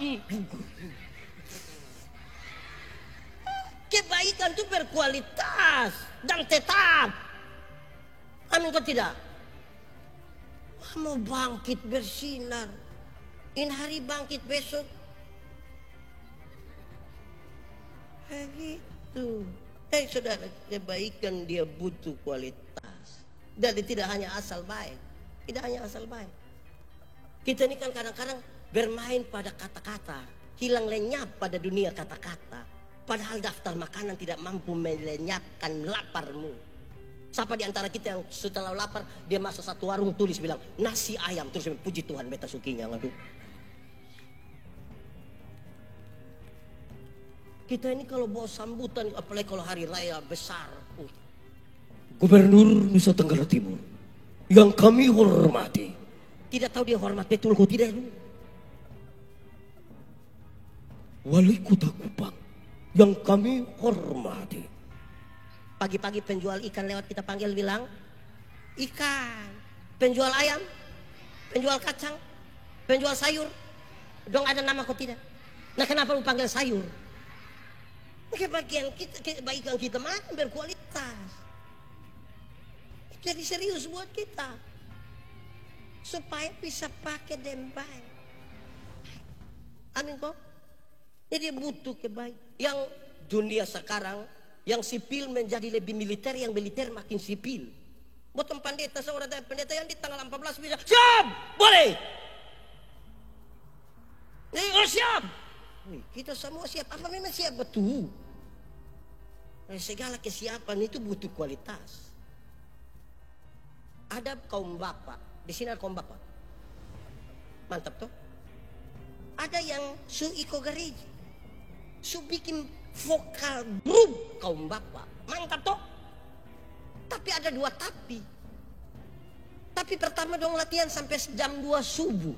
Kebaikan itu berkualitas dan tetap. Amin kok tidak? Mau bangkit bersinar. Ini hari bangkit besok. Begitu. Saudara, kebaikan dia butuh kualitas. Jadi tidak hanya asal baik. Tidak hanya asal baik. Kita ini kan kadang-kadang bermain pada kata-kata. Hilang lenyap pada dunia kata-kata. Padahal daftar makanan tidak mampu melenyapkan laparmu. Siapa di antara kita yang setelah lapar, dia masuk satu warung tulis bilang, nasi ayam. Terus puji Tuhan beta sukinya. Aduh. Kita ini kalau bawa sambutan, apalagi kalau hari raya besar. Gubernur Nusa Tenggara Timur yang kami hormati. Tidak tahu dia hormat betul kok tidak. Wali Kota Kupang yang kami hormati. Pagi-pagi penjual ikan lewat kita panggil bilang, ikan. Penjual ayam, penjual kacang, penjual sayur. Dong ada nama kok tidak? Nah kenapa lu panggil sayur? Kebaikan kita mana berkualitas. Jadi serius buat kita. Supaya bisa pakai dengan baik. Amin kok. Jadi butuh kebaikan. Yang dunia sekarang, yang sipil menjadi lebih militer, yang militer makin sipil. Buat pendeta, seorang pendeta yang di tanggal 14 bisa, siap, boleh. Oh siap. Kita semua siap. Apa memang siap betul? Segala kesiapan itu butuh kualitas. Ada kaum bapak. Di sini ada kaum bapak. Mantap tuh. Ada yang su iko gereja. Su bikin vokal grup kaum bapak. Mantap tuh. Tapi ada dua tapi. Tapi pertama dong latihan sampai jam 2 subuh.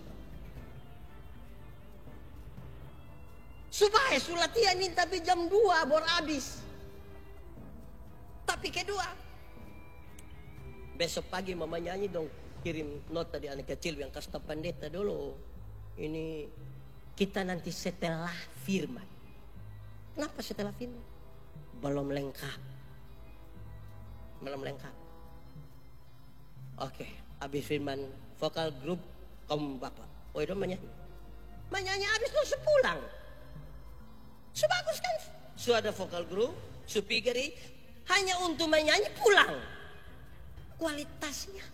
Supaya su latihan ini tapi jam 2 baru habis. Tapi kedua, besok pagi mama nyanyi dong. Kirim nota di anak kecil yang kasih pendeta dulu. Ini kita nanti setelah firman. Kenapa setelah firman? Belum lengkap. Belum lengkap. Oke, habis firman vokal grup kaum bapak. Oh itu menyanyi. Menyanyi habis itu sepulang. Sebagus kan? Sudah vokal grup, supigeri hanya untuk menyanyi pulang. Kualitasnya.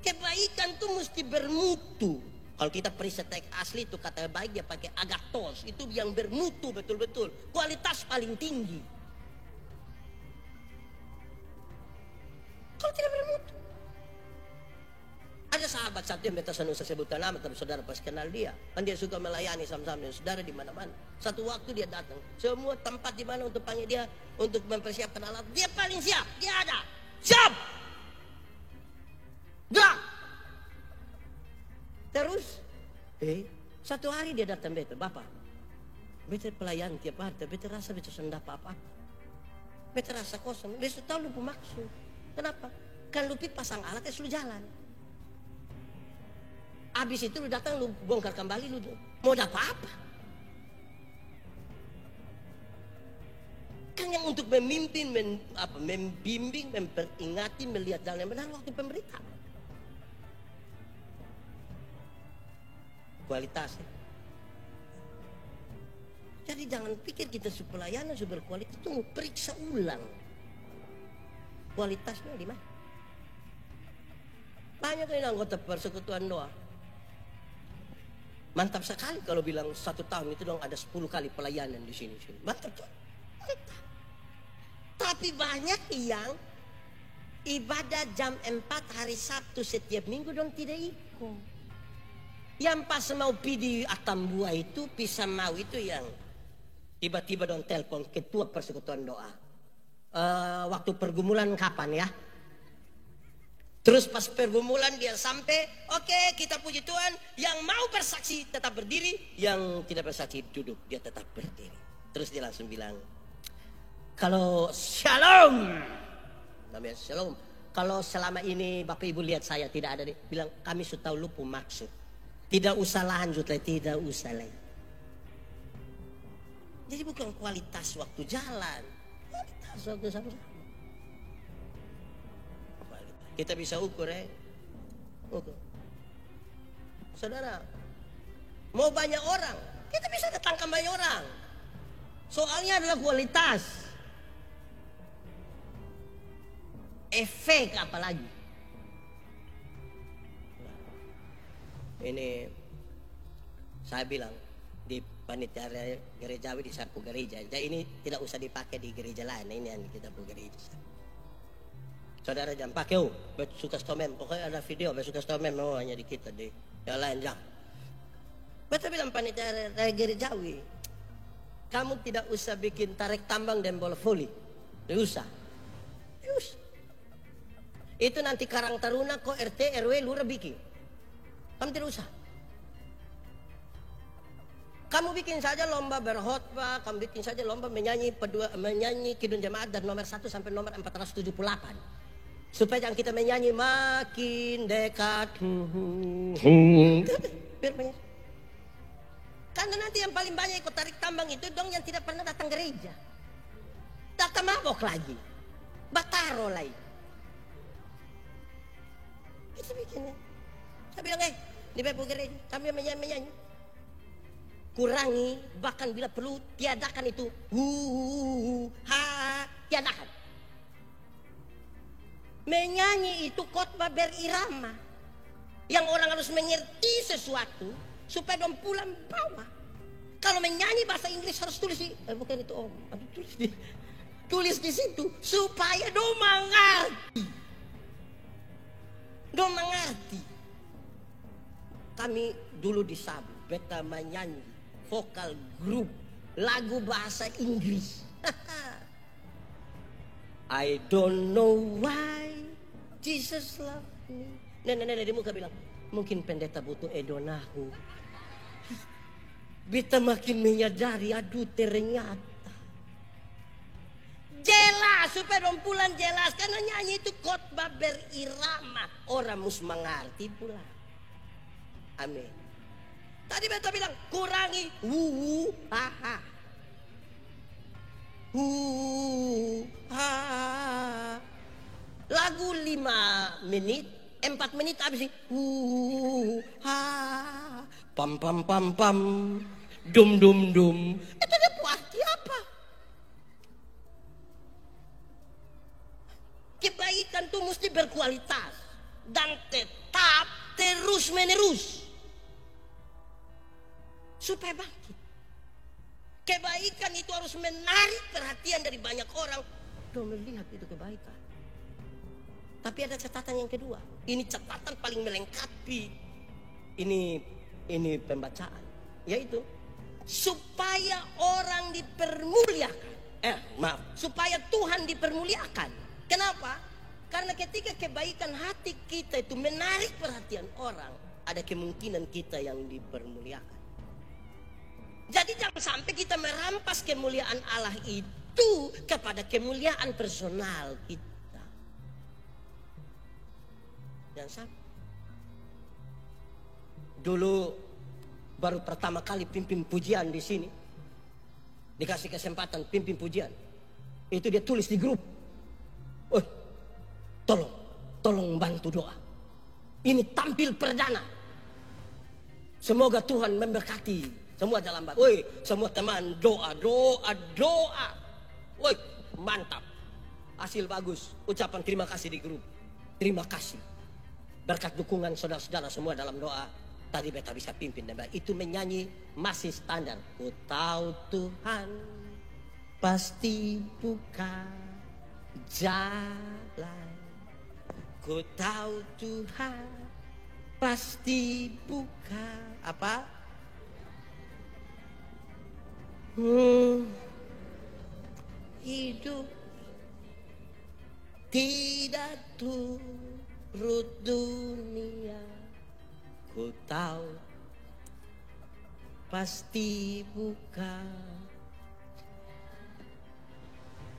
Kebaikan tuh mesti bermutu. Kalau kita periksa teks asli itu kata baik dia pakai agathos. Itu yang bermutu betul-betul. Kualitas paling tinggi. Kalau tidak sahabat satu yang beta usah sebutan nama, tapi saudara pasti kenal dia. Kan dia suka melayani sama-sama dengan saudara di mana-mana. Satu waktu dia datang, semua tempat di mana untuk panggil dia untuk mempersiapkan alat, dia paling siap, dia ada. Siap. Gerak. Terus, satu hari dia datang beta, Bapak, beta pelayan tiap hari, beta rasa beta senda apa-apa. Beta rasa kosong, beta tahu lupa maksud. Kenapa? Kan lupi pasang alatnya sudah jalan. Habis itu lu datang, lu bongkar kembali, lu mau dapat apa? Kan yang untuk memimpin, membimbing, memperingati, melihat jalan yang benar waktu pemberitahuan. Kualitasnya. Jadi jangan pikir kita pelayanan berkualitas, tunggu periksa ulang. Kualitasnya di mana? Banyak yang anggota persekutuan doa. Mantap sekali kalau bilang 1 tahun itu dong ada 10 kali pelayanan di sini. Mantap tuh. Mantap. Tapi banyak yang ibadah jam 4 hari Sabtu setiap minggu dong tidak ikut. Yang pas mau pergi di Atambua itu, bisa mau itu yang tiba-tiba dong telepon ketua persekutuan doa. Waktu pergumulan kapan ya? Terus pas pergumulan dia sampai, oke, kita puji Tuhan, yang mau bersaksi tetap berdiri, yang tidak bersaksi duduk, dia tetap berdiri. Terus dia langsung bilang, kalau shalom, namanya shalom, kalau selama ini Bapak Ibu lihat saya tidak ada, bilang kami sudah tahu lupa maksud, tidak usah lanjut lagi, tidak usah lagi. Jadi bukan kualitas waktu jalan, kualitas waktu sama-sama. Kita bisa ukur ukur. Saudara, mau banyak orang, kita bisa datangkan banyak orang. Soalnya adalah kualitas. Efek apalagi. Ini saya bilang di panitia gerejawi di sapu gereja. Jadi ini tidak usah dipakai di gereja lain. Ini yang kita pu gereja. Saudara jangan pakai, suka stomen. Pokoknya ada video, suka stomen, hanya di kita deh. Yang lain jangan. Betul bilang panitia gerejawi, kamu tidak usah bikin tarik tambang dan bola voli. Tidak usah. Itu nanti Karang Taruna, kok RT, RW, lurah bikin. Kamu tidak usah. Kamu bikin saja lomba berkhotbah, kamu bikin saja lomba menyanyi Kidung Jemaat dari nomor 1 sampai nomor 478. Supaya jangan kita menyanyi makin dekat. Biar banyak. Karena nanti yang paling banyak ikut tarik tambang itu dong yang tidak pernah datang gereja. Datang mabok lagi. Bataro lagi. Itu bikinnya. Saya bilang di beberapa gereja kami menyanyi. Kurangi, bahkan bila perlu tiadakan itu. Tiadakan. Menyanyi itu khotbah berirama. Yang orang harus mengerti sesuatu supaya dong pulang bawa. Kalau menyanyi bahasa Inggris harus tulis di bukan itu om. Tulis di situ supaya dong mengerti. Dong mengerti. Kami dulu di Sabu, beta menyanyi vokal grup lagu bahasa Inggris. I don't know why Jesus love me. Nenek di muka bilang, mungkin pendeta butuh edonahu. Beta makin menyadari, aduh ternyata. Jelas, supaya dong pulang jelas. Karena nyanyi itu khotbah berirama. Orang mesti mengerti pula. Amin. Tadi beta bilang, kurangi. Lagu 5 menit, 4 menit habis sih. Pam pam pam pam, dum dum dum. Itu dia arti apa? Kebaikan tuh mesti berkualitas dan tetap terus menerus supaya bangkit. Kebaikan itu harus menarik perhatian dari banyak orang untuk melihat itu kebaikan. Tapi ada catatan yang kedua. Ini catatan paling melengkapi ini pembacaan, yaitu supaya orang dipermuliakan. Supaya Tuhan dipermuliakan. Kenapa? Karena ketika kebaikan hati kita itu menarik perhatian orang, ada kemungkinan kita yang dipermuliakan. Jadi jangan sampai kita merampas kemuliaan Allah itu kepada kemuliaan personal kita. Jangan sampai. Dulu baru pertama kali pimpin pujian di sini, dikasih kesempatan pimpin pujian, itu dia tulis di grup, "Oh, tolong bantu doa. Ini tampil perdana. Semoga Tuhan memberkati." Semua dalam bab. Woi, semua teman doa. Woi, mantap. Hasil bagus. Ucapan terima kasih di grup. Terima kasih. Berkat dukungan saudara-saudara semua dalam doa. Tadi beta bisa pimpin. Itu menyanyi masih standar. Ku tahu Tuhan pasti buka jalan. Ku tahu Tuhan pasti buka apa? Hidup tidak turut dunia. Ku tahu pasti bukan.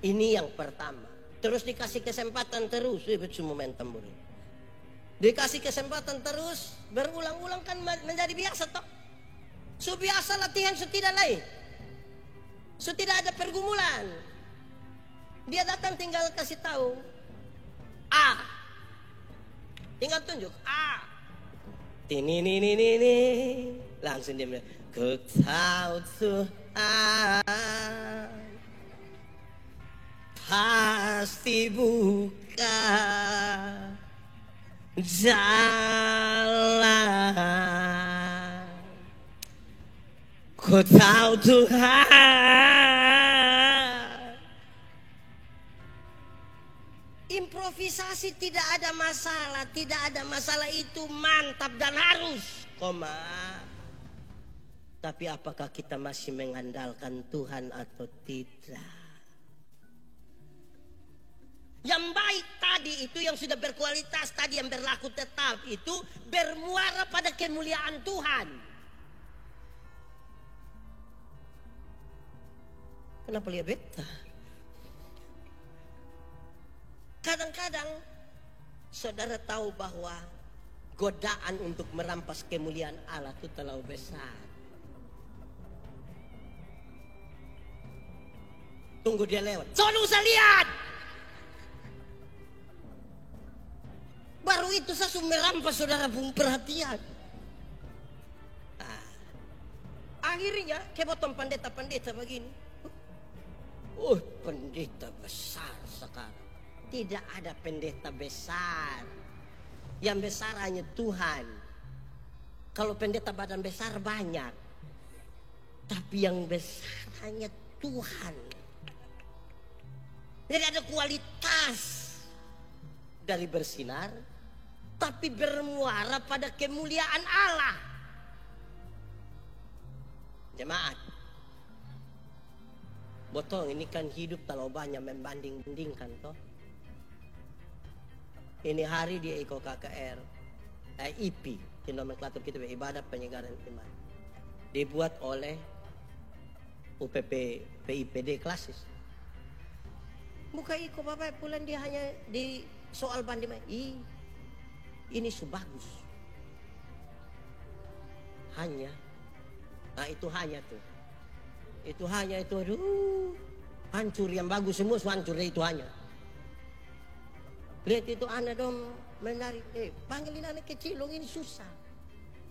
Ini yang pertama. Terus dikasih kesempatan terus. Cuma main tambur. Dikasih kesempatan terus, berulang-ulang kan menjadi biasa toh. Biasa latihan tidak lain. Tidak ada pergumulan. Dia datang tinggal kasih tahu A. Tinggal tunjuk A. Ini. Langsung dia bilang, ku tahu Tuhan pasti buka jalan. Ku tahu Tuhan. Improvisasi tidak ada masalah. Tidak ada masalah, itu mantap dan harus. Tapi apakah kita masih mengandalkan Tuhan atau tidak? Yang baik tadi itu, yang sudah berkualitas tadi, yang berlaku tetap itu bermuara pada kemuliaan Tuhan. Kenapa lihat beta? Kadang-kadang saudara tahu bahwa godaan untuk merampas kemuliaan Allah itu terlalu besar. Tunggu dia lewat. Soalnya usah lihat. Baru itu saya merampas saudara pun perhatian. Akhirnya kebotong pendeta-pendeta begini. Pendeta besar sekarang. Tidak ada pendeta besar. Yang besar hanya Tuhan. Kalau pendeta badan besar banyak. Tapi yang besar hanya Tuhan. Jadi ada kualitas dari bersinar, tapi bermuara pada kemuliaan Allah. Jemaat, botol ini kan hidup terlalu banyak membanding-bandingkan toh. Ini hari di Eko KKR, IP, di nomenklatur kita ibadah penyegaran iman, dibuat oleh UPP PIPD klasis. Buka Iko Bapak pulang dia hanya di soal banding. Ini bagus. Hanya, itu hanya tuh. Itu hanya itu, aduh, hancur yang bagus semua hancur itu hanya. Lihat itu anak dong menarik, panggilin anak kecil dong, ini susah.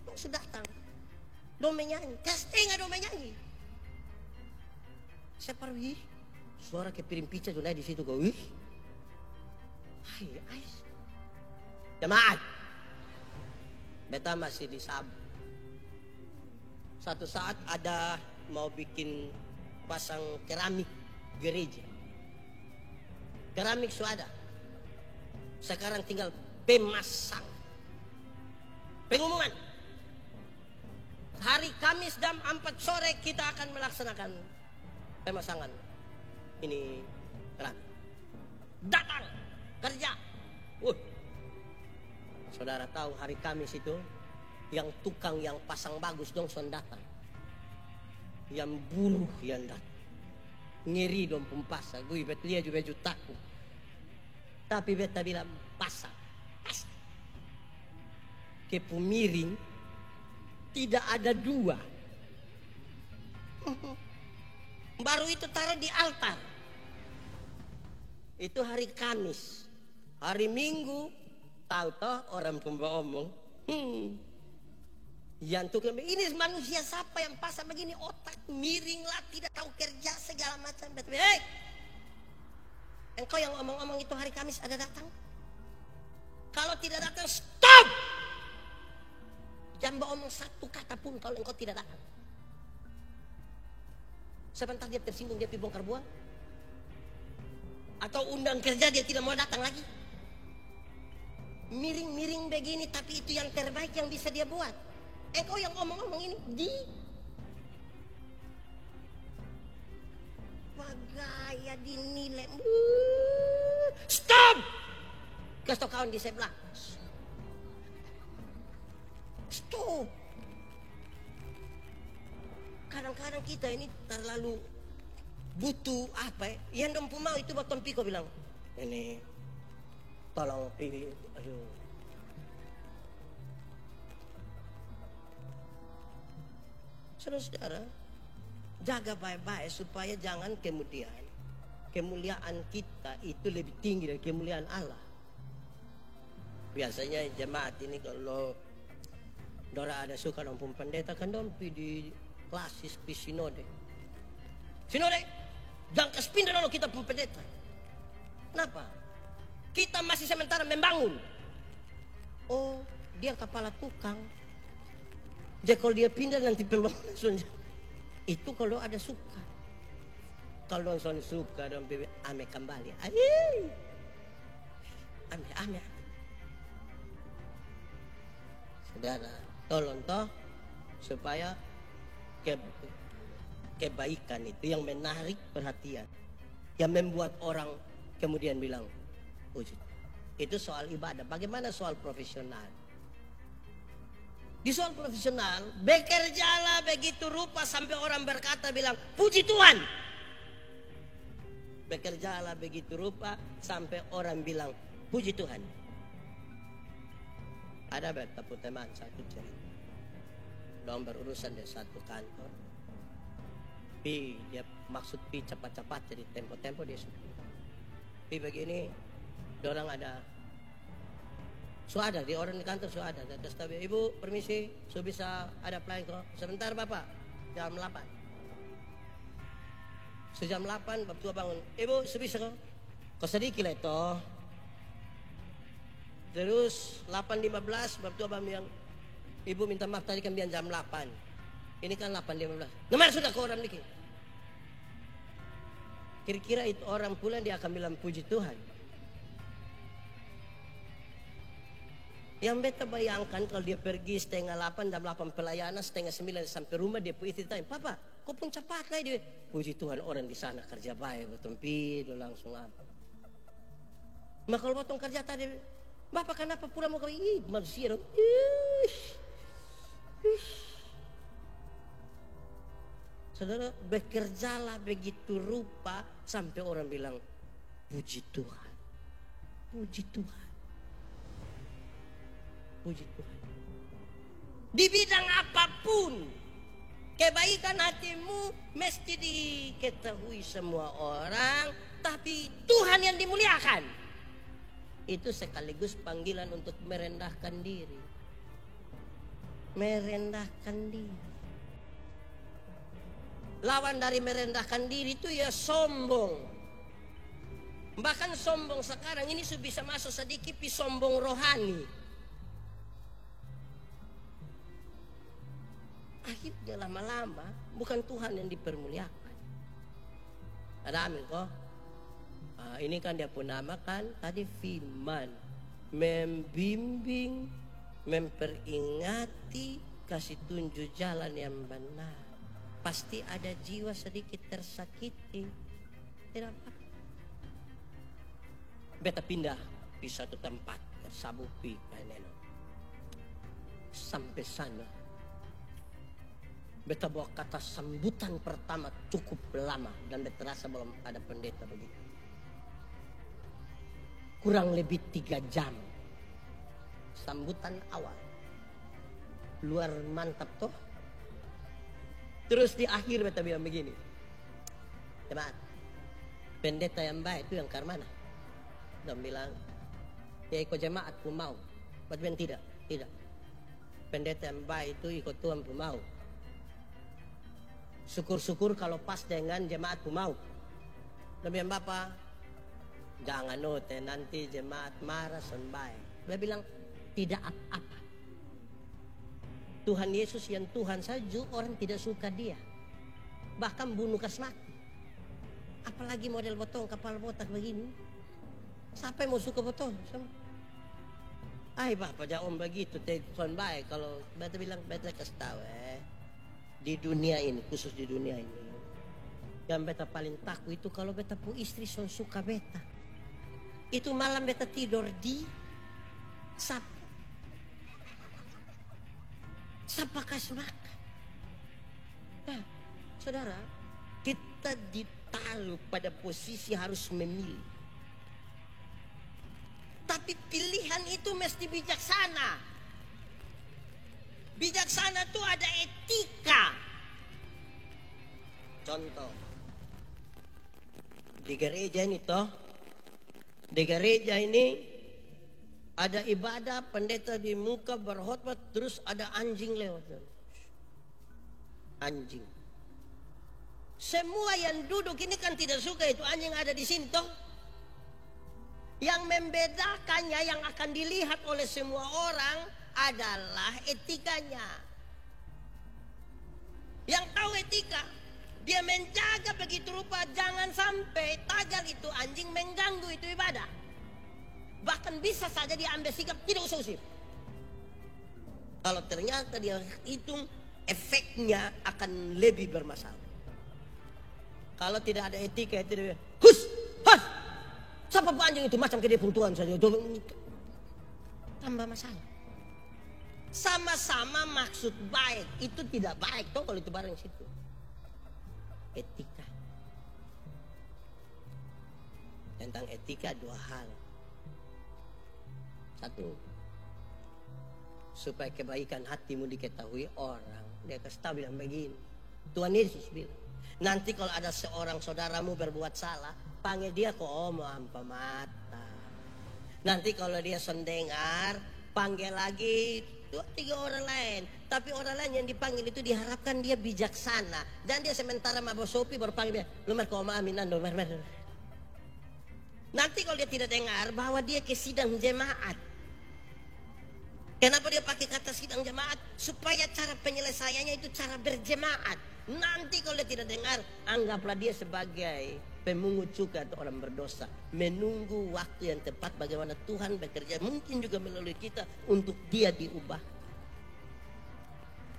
Dong sudah datang, dong menyanyi, casting dong menyanyi. Saya pergi, suara kepiring pizza tuh di situ kau, jemaat, beta masih di Sabu. Satu saat ada mau bikin pasang keramik gereja. Keramik sudah ada. Sekarang tinggal pemasang. Pengumuman. Hari Kamis jam 4 sore kita akan melaksanakan pemasangan. Ini terang. Datang kerja. Saudara tahu hari Kamis itu yang tukang yang pasang bagus dong son datang. Yang buruh yang datang. Ngeri dong pumpasa. Gue bet lihat juga jutaku. Tapi beta bilang pasang. Ke pemiring tidak ada dua. Baru itu taruh di altar. Itu hari Kamis. Hari Minggu tahu toh orang pembawa omong. Yang tukang ini manusia siapa yang pasang begini, otak miring lah, tidak tahu kerja segala macam. Hei, engkau yang omong-omong itu hari Kamis ada datang? Kalau tidak datang, stop! Jangan omong satu kata pun kalau engkau tidak datang. Sebentar dia tersinggung, dia pergi bongkar buang. Atau undang kerja dia tidak mau datang lagi. Miring-miring begini, tapi itu yang terbaik yang bisa dia buat. Engkau yang ngomong-ngomong ini gaya dinilai. Stop! Kasih tau kawan di sebelah. Stop. Kadang-kadang kita ini terlalu butuh apa ya? Yang dompu mau itu Baton Piko bilang, ini tolong pilih, aduh. Saudara, jaga baik-baik supaya jangan kemuliaan kita itu lebih tinggi dari kemuliaan Allah. Biasanya jemaat ini kalau Dora ada suka nombong pendeta kan dompi di klasis di sinode. Sinode, jangan kespindah dulu kita pun pendeta. Kenapa? Kita masih sementara membangun. Oh, dia kepala tukang. Jadi kalau dia pindah nanti pembangunan. Itu kalau ada suka. Kalau son suka dan ame kembali. Ame. Saudara, tolong toh supaya kebaikan itu yang menarik perhatian, yang membuat orang kemudian bilang, itu soal ibadah. Bagaimana soal profesional? Di soal profesional, bekerjalah begitu rupa sampai orang berkata bilang, puji Tuhan. Bekerjalah begitu rupa sampai orang bilang, puji Tuhan. Ada bertemu teman satu cerita. Dong berurusan di satu kantor. Dia maksud cepat-cepat jadi tempo-tempo dia suka. Begini, orang ada. Ada di orang di kantor ada. Terus tapi ibu permisi, bisa ada pelayan kok. Sebentar bapak, jam 8. Sejam 8 bapak tua bangun. Ibu bisa kok. Kok sedikit lah itu. Terus 8.15 bapak tua bangun bilang, ibu minta maaf tadi kan bilang jam 8. Ini kan 8.15. Nomor sudah ke orang dikit. Kira-kira itu orang pulang dia akan bilang puji Tuhan. Yang beta bayangkan kalau dia pergi setengah 8, jam 8 pelayanan, setengah 9 sampai rumah dia pun istirahat. Papa, kau pun cepat lah dia. Puji Tuhan orang di sana kerja baik, betul pido langsung apa. Maka kalau potong kerja tadi, bapak kenapa pulang mau kawin? Manusia dong. Saudara, bekerjalah begitu rupa sampai orang bilang puji Tuhan. Puji Tuhan. Puji Tuhan. Di bidang apapun, kebaikan hatimu mesti diketahui semua orang, tapi Tuhan yang dimuliakan. Itu sekaligus panggilan untuk merendahkan diri. Merendahkan diri. Lawan dari merendahkan diri itu ya sombong. Bahkan sombong sekarang ini sudah bisa masuk sedikit sombong rohani. Akhirnya lama-lama bukan Tuhan yang dipermuliakan. Ada amin kok. Ini kan dia pun namakan tadi firman. membimbing, memperingati, kasih tunjuk jalan yang benar. Pasti ada jiwa sedikit tersakiti. Tidak apa. Beta pindah di satu tempat, Sabupi, Neno. Sampai sana, beta bawa kata sambutan pertama cukup lama dan beta rasa belum ada pendeta begitu. Kurang lebih 3 jam sambutan awal, luar mantap toh. Terus di akhir beta bilang begini, jemaat, pendeta yang baik itu yang mana? Dan bilang, ya ikut jemaat pun mau. Buat tidak, tidak. Pendeta yang baik itu ikut Tuhan pun mau. Syukur-syukur kalau pas dengan jemaat pun mau. Dan bilang Bapak, jangan nanti jemaat marah son baik. Dia bilang tidak apa-apa. Tuhan Yesus yang Tuhan saja orang tidak suka dia. Bahkan bunuh kas mati. Apalagi model botong kepala botak begini. Siapa yang mau suka botong? Ay Bapak jangan begitu. Tuhan baik. Kalau beta bilang beta kasih tahu di dunia ini, khusus di dunia ini, yang beta paling takut itu kalau beta pu istri son suka beta. Itu malam beta tidur di sapa kasih makan. Nah, saudara, kita ditaruh pada posisi harus memilih. Tapi pilihan itu mesti bijaksana. Bijaksana itu ada etika. Contoh, di gereja ini toh, di gereja ini ada ibadah, pendeta di muka berkhotbah, terus ada anjing lewat. Anjing. Semua yang duduk ini kan tidak suka itu anjing ada di sini toh. Yang membedakannya, yang akan dilihat oleh semua orang adalah etikanya. Yang tahu etika, dia menjaga begitu rupa jangan sampai tagar itu anjing mengganggu itu ibadah. Bahkan bisa saja dia ambil sikap tidak usah usir. Kalau ternyata dia hitung, efeknya akan lebih bermasalah. Kalau tidak ada etika itu dia hus, hus. Siapa anjing itu macam ke dia pun Tuhan saja. Tambah masalah. Sama-sama maksud baik. Itu tidak baik toh kalau itu bareng situ. Etika. Tentang etika 2 hal. 1. Supaya kebaikan hatimu diketahui orang. Dia kasih tahu bilang begini. Tuhan Yesus bilang. Nanti kalau ada seorang saudaramu berbuat salah, panggil dia ke ampa mata. Nanti kalau dia sendengar, panggil lagi 2-3 orang lain. Tapi orang lain yang dipanggil itu diharapkan dia bijaksana. Dan dia sementara mabok sopi baru panggil dia. Lumar kau amin ando. Nanti kalau dia tidak dengar, bawa dia ke sidang jemaat. Kenapa dia pakai kata sidang jemaat? Supaya cara penyelesaiannya itu cara berjemaat. Nanti kalau dia tidak dengar, anggaplah dia sebagai pemungut cukai atau orang berdosa. Menunggu waktu yang tepat bagaimana Tuhan bekerja. Mungkin juga melalui kita untuk dia diubah.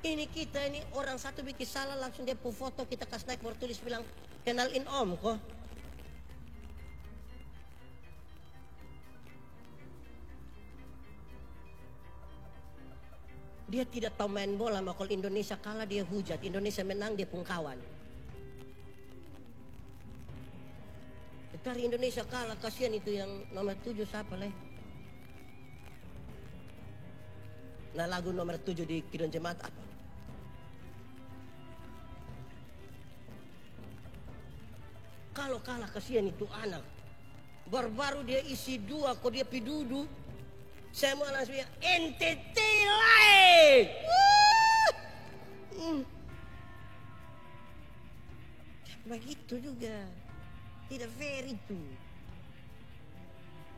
Ini kita ini orang satu bikin salah langsung dia pu foto kita kasih naik baru tulis bilang kenalin om kok. Dia tidak tahu main bola, maka kalau Indonesia kalah dia hujat, Indonesia menang dia pun kawan. Dari Indonesia kalah, kasihan itu yang nomor 7 siapa leh? Nah lagu nomor 7 di Kidon Jemaat apa? Kalau kalah kasihan itu anak. Baru-baru dia isi 2, kok dia pidudu. Saya mau langsung bilang, NTT lain. Begitu juga. Tidak fair itu.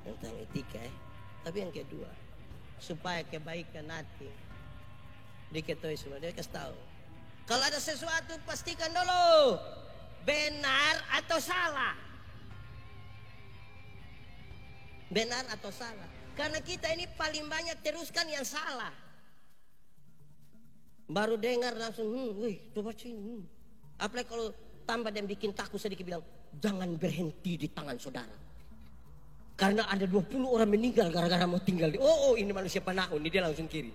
Tentang etika Tapi yang kedua, supaya kebaikan hati diketahui semua. Dia kasih tahu. Kalau ada sesuatu pastikan dulu. Benar atau salah. Benar atau salah. Karena kita ini paling banyak teruskan yang salah. Baru dengar langsung, wih, coba sini. Apalagi kalau tambah dan bikin takut sedikit bilang, jangan berhenti di tangan saudara. Karena ada 20 orang meninggal gara-gara mau tinggal di, oh ini manusia penakut, ini dia langsung kiri.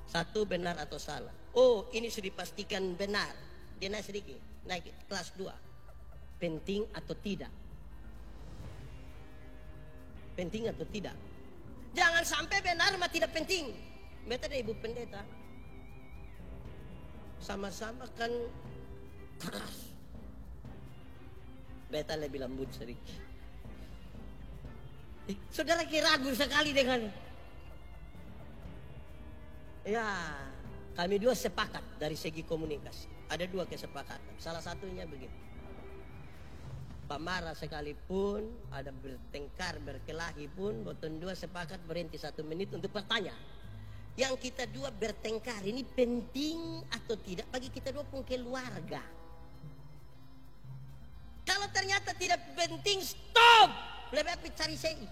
Satu, benar atau salah. Oh ini sudah dipastikan benar. Dia naik sedikit, naik kelas 2. Penting atau tidak? Penting atau tidak? Jangan sampai benar mah tidak penting. Beta dan ibu pendeta sama-sama kan keras. Beta lebih lembut sedikit. Saudara kira ragu sekali dengan, ya kami dua sepakat dari segi komunikasi. Ada 2 kesepakatan. Salah satunya begini. Marah sekalipun, ada bertengkar, berkelahi pun, botong 2 sepakat berhenti 1 menit untuk bertanya. Yang kita 2 bertengkar ini penting atau tidak bagi kita 2 pun keluarga. Kalau ternyata tidak penting, stop. Lebih baik cari sei.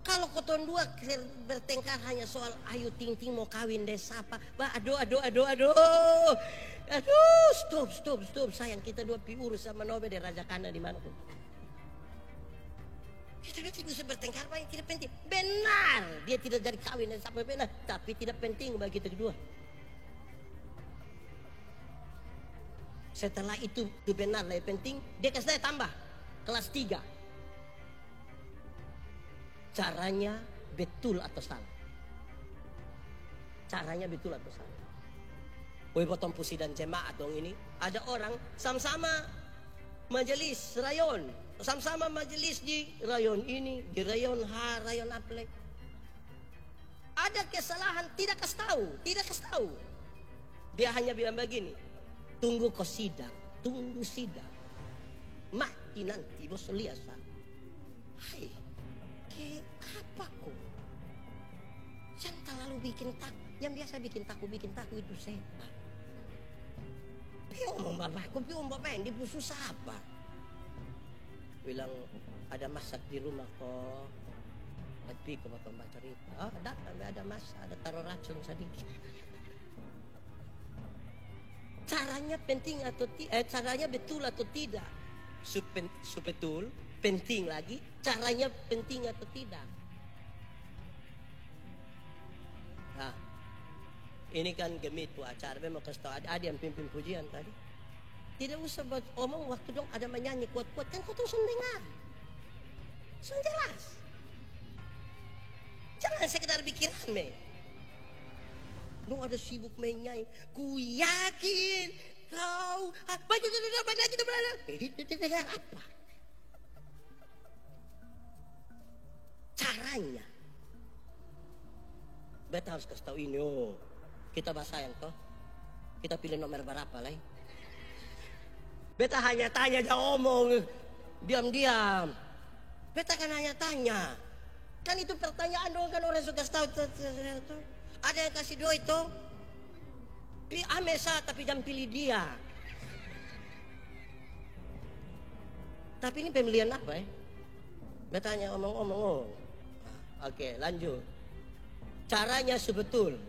Kalau kotong 2 bertengkar hanya soal ayo ting-ting mau kawin deh siapa, aduh, stop, sayang kita 2 pi urus sama Nobe di Raja Kana di mana pun. Kita tidak bisa bertengkar banyak tidak penting. Benar, dia tidak jadi kawin dan siapa benar, tapi tidak penting bagi kita kedua. Setelah itu benar lebih penting, dia kasih saya tambah kelas 3. Caranya betul atau salah? Caranya betul atau salah? Woi potong pusi dan jemaat dong ini. Ada orang sama-sama majelis rayon, sama-sama majelis di rayon ini, di rayon H, rayon Aplek. Ada kesalahan tidak kasih tahu. Dia hanya bilang begini, tunggu kau sidang, tunggu sidang. Mati nanti bos lihat. Hai, apa kok? Yang terlalu bikin takut, yang biasa bikin takut itu setan. Piomong bapakku, piomong bapak yang dipusus apa? Bilang ada masak di rumah kok. Tapi kau potong baca cerita. Oh ada masak, ada taruh racun sedikit. Caranya penting atau caranya betul atau tidak? Betul, penting lagi. Caranya penting atau tidak? Nah, ini kan gemit tuh acara. Memang kasih tahu ada yang pimpin pujian tadi. Tidak usah buat omong waktu dong ada menyanyi kuat-kuat kan kau tuh dengar. Sudah jelas. Jangan sekedar bikin rame. Lu ada sibuk menyanyi. Ku yakin kau baju kita berada. Itu apa? Caranya. Beta harus kasih tahu ini. Oh, kita bahasa yang toh. Kita pilih nomor berapa lah. Beta hanya tanya jangan omong. Diam-diam. Beta kan hanya tanya. Kan itu pertanyaan dong kan orang suka tahu. Ada yang kasih doa itu. Amesa tapi jangan pilih dia. Tapi ini pemilihan apa ya? Bertanya omong-omong. Oh. Oke, lanjut. Caranya sebetul.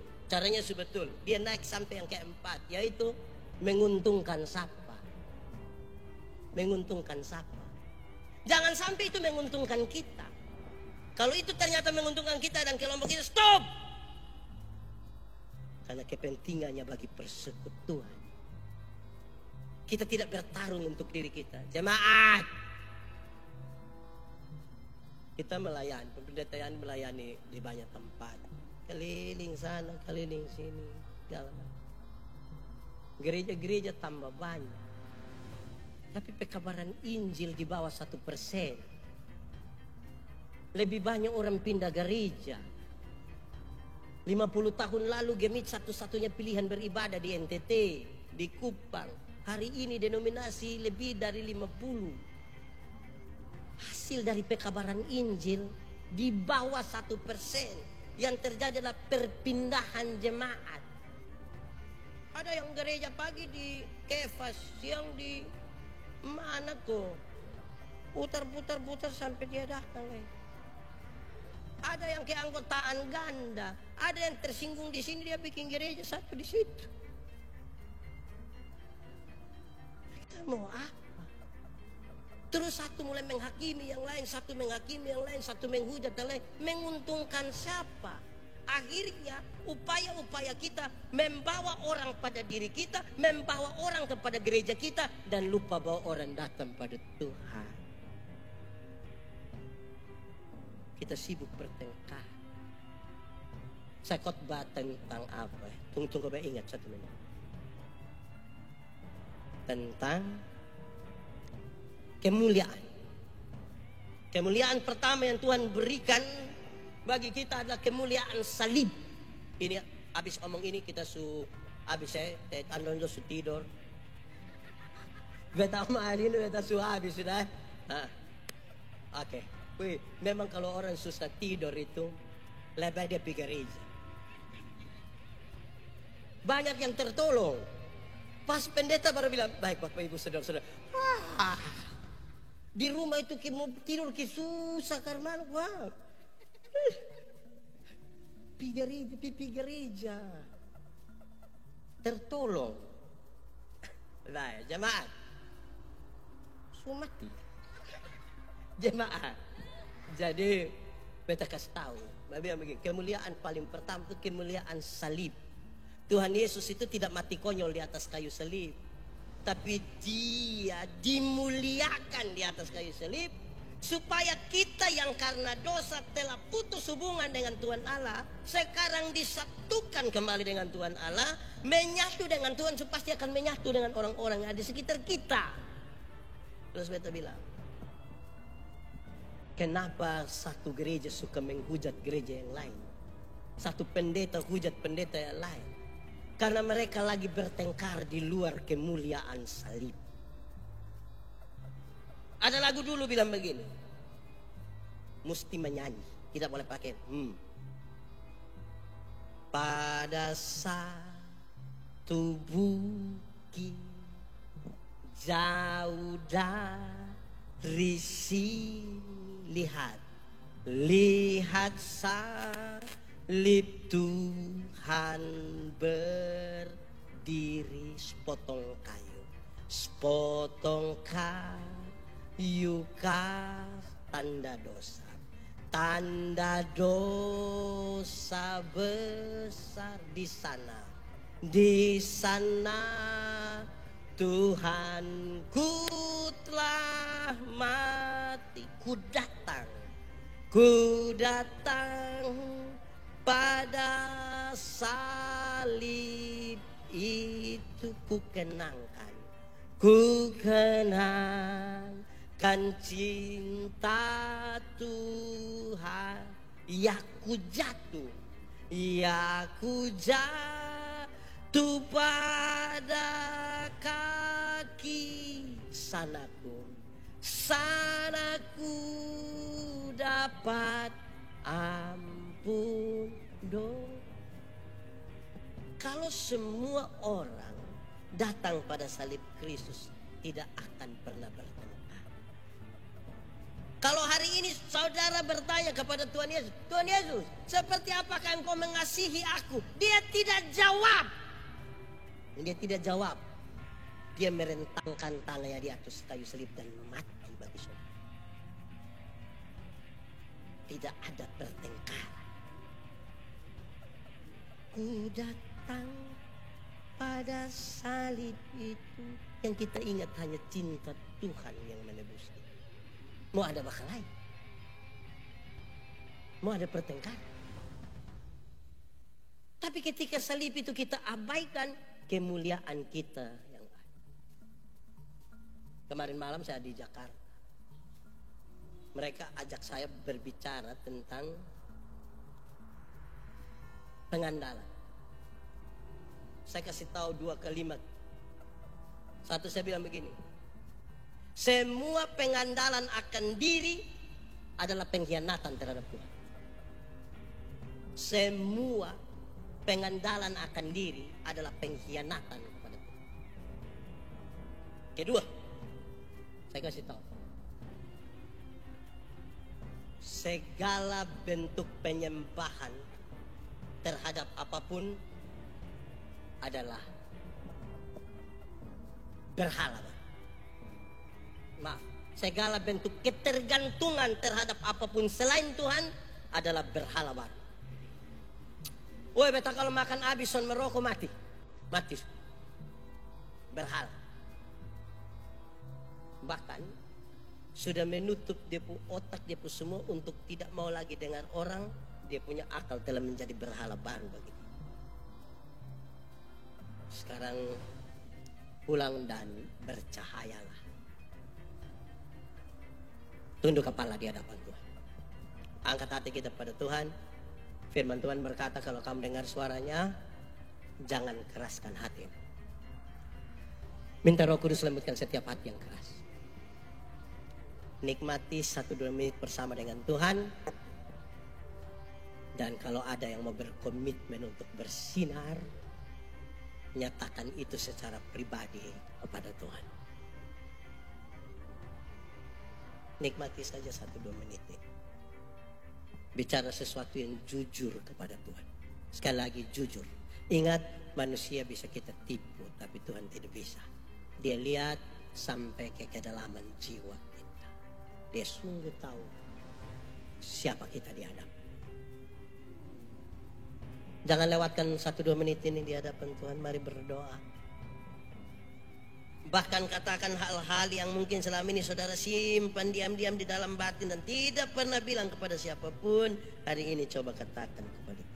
Dia naik sampai yang keempat, yaitu menguntungkan siapa. Jangan sampai itu menguntungkan kita. Kalau itu ternyata menguntungkan kita dan kelompok kita, stop. Karena kepentingannya bagi persekutuan. Kita tidak bertarung untuk diri kita. Jemaat. Kita melayani, pemberdayaan melayani di banyak tempat. Keliling sana, keliling sini. Gereja-gereja tambah banyak. Tapi pekabaran Injil di bawah 1%. Lebih banyak orang pindah gereja. 50 tahun lalu Gemit satu-satunya pilihan beribadah di NTT, di Kupang. Hari ini denominasi lebih dari 50. Hasil dari pekabaran Injil di bawah 1%. Yang terjadi adalah perpindahan jemaat. Ada yang gereja pagi di Kefas, siang di mana tuh? Putar sampai dia datang lagi. Ada yang keanggotaan ganda, ada yang tersinggung di sini, dia bikin gereja satu di situ. Kita mau apa? Terus satu mulai menghakimi yang lain, satu menghakimi yang lain, satu menghujat yang lain. Menguntungkan siapa? Akhirnya upaya-upaya kita membawa orang pada diri kita, membawa orang kepada gereja kita, dan lupa bawa orang datang pada Tuhan. Kita sibuk bertengkar. Saya khotbah tentang apa? Tunggu coba ingat satu menit. Tentang kemuliaan. Kemuliaan pertama yang Tuhan berikan bagi kita adalah kemuliaan salib. Ini habis omong ini kita habis andon su tidur. Beta ini beta habis sudah. Oke. Wih, memang kalau orang susah tidur itu lebih dia pergi gereja. Banyak yang tertolong. Pas pendeta baru bilang, baik Bapak Ibu saudara-saudara. Di rumah itu mau tidur susah karena wah. Pipi gereja. Tertolong. Nah, jemaat. Sumati. Jemaat. Jadi beta kasih tahu, begini, kemuliaan paling pertama itu kemuliaan salib. Tuhan Yesus itu tidak mati konyol di atas kayu salib, tapi dia dimuliakan di atas kayu salib supaya kita yang karena dosa telah putus hubungan dengan Tuhan Allah sekarang disatukan kembali dengan Tuhan Allah, menyatu dengan Tuhan, pasti akan menyatu dengan orang-orang yang ada di sekitar kita. Terus beta bilang, kenapa satu gereja suka menghujat gereja yang lain? Satu pendeta hujat pendeta yang lain. Karena mereka lagi bertengkar di luar kemuliaan salib. Ada lagu dulu bilang begini. Mesti menyanyi. Tidak boleh pakai. Pada satu bukit jauh dari sini. Lihat salib Tuhan berdiri, sepotong kayu tanda dosa besar di sana Tuhanku telah mati. Ku datang pada salib itu, ku kenangkan cinta Tuhan. Ya ku jatuh pada kaki sanaku dapat ampun dosa. Kalau semua orang datang pada salib Kristus, tidak akan pernah bertengkar. Kalau hari ini saudara bertanya kepada Tuhan Yesus, Tuhan Yesus, seperti apakah Engkau mengasihi aku? Dia tidak jawab. Dia merentangkan tangannya di atas kayu salib dan mati bagi saudara. Tidak ada pertengkaran. Ku datang pada salib itu, yang kita ingat hanya cinta Tuhan yang menebus kita. Mau ada bakal lain? Mau ada pertengkaran? Tapi ketika salib itu kita abaikan kemuliaan kita yang ada. Kemarin malam saya di Jakarta. Mereka ajak saya berbicara tentang pengandalan. Saya kasih tahu 2 kalimat. Satu, saya bilang begini. Semua pengandalan akan diri adalah pengkhianatan terhadap Tuhan. Semua pengandalan akan diri adalah pengkhianatan kepada Tuhan. Kedua, saya kasih tahu. segala bentuk penyembahan terhadap apapun adalah berhala. Maaf, segala bentuk ketergantungan terhadap apapun selain Tuhan adalah berhala baru. Woi, beta kalau makan habis son merokok mati. Mati. Berhala. Bahkan sudah menutup dia pu otak, dia pu semua untuk tidak mau lagi dengar orang. Dia punya akal telah menjadi berhala baru bagi dia. Sekarang pulang dan bercahayalah. Tunduk kepala di hadapan Tuhan. Angkat hati kita pada Tuhan. Firman Tuhan berkata, kalau kamu dengar suaranya, jangan keraskan hati. Minta Roh Kudus lembutkan setiap hati yang keras. Nikmati 1-2 menit bersama dengan Tuhan. Dan kalau ada yang mau berkomitmen untuk bersinar, nyatakan itu secara pribadi kepada Tuhan. Nikmati saja 1-2 menit ini. Bicara sesuatu yang jujur kepada Tuhan. Sekali lagi jujur. Ingat, manusia bisa kita tipu, tapi Tuhan tidak bisa. Dia lihat sampai ke kedalaman jiwa kita. Dia sungguh tahu siapa kita di hadapan. Jangan lewatkan 1-2 menit ini di hadapan Tuhan. Mari berdoa. Bahkan katakan hal-hal yang mungkin selama ini saudara simpan diam-diam di dalam batin dan tidak pernah bilang kepada siapapun. Hari ini coba katakan kepada Tuhan.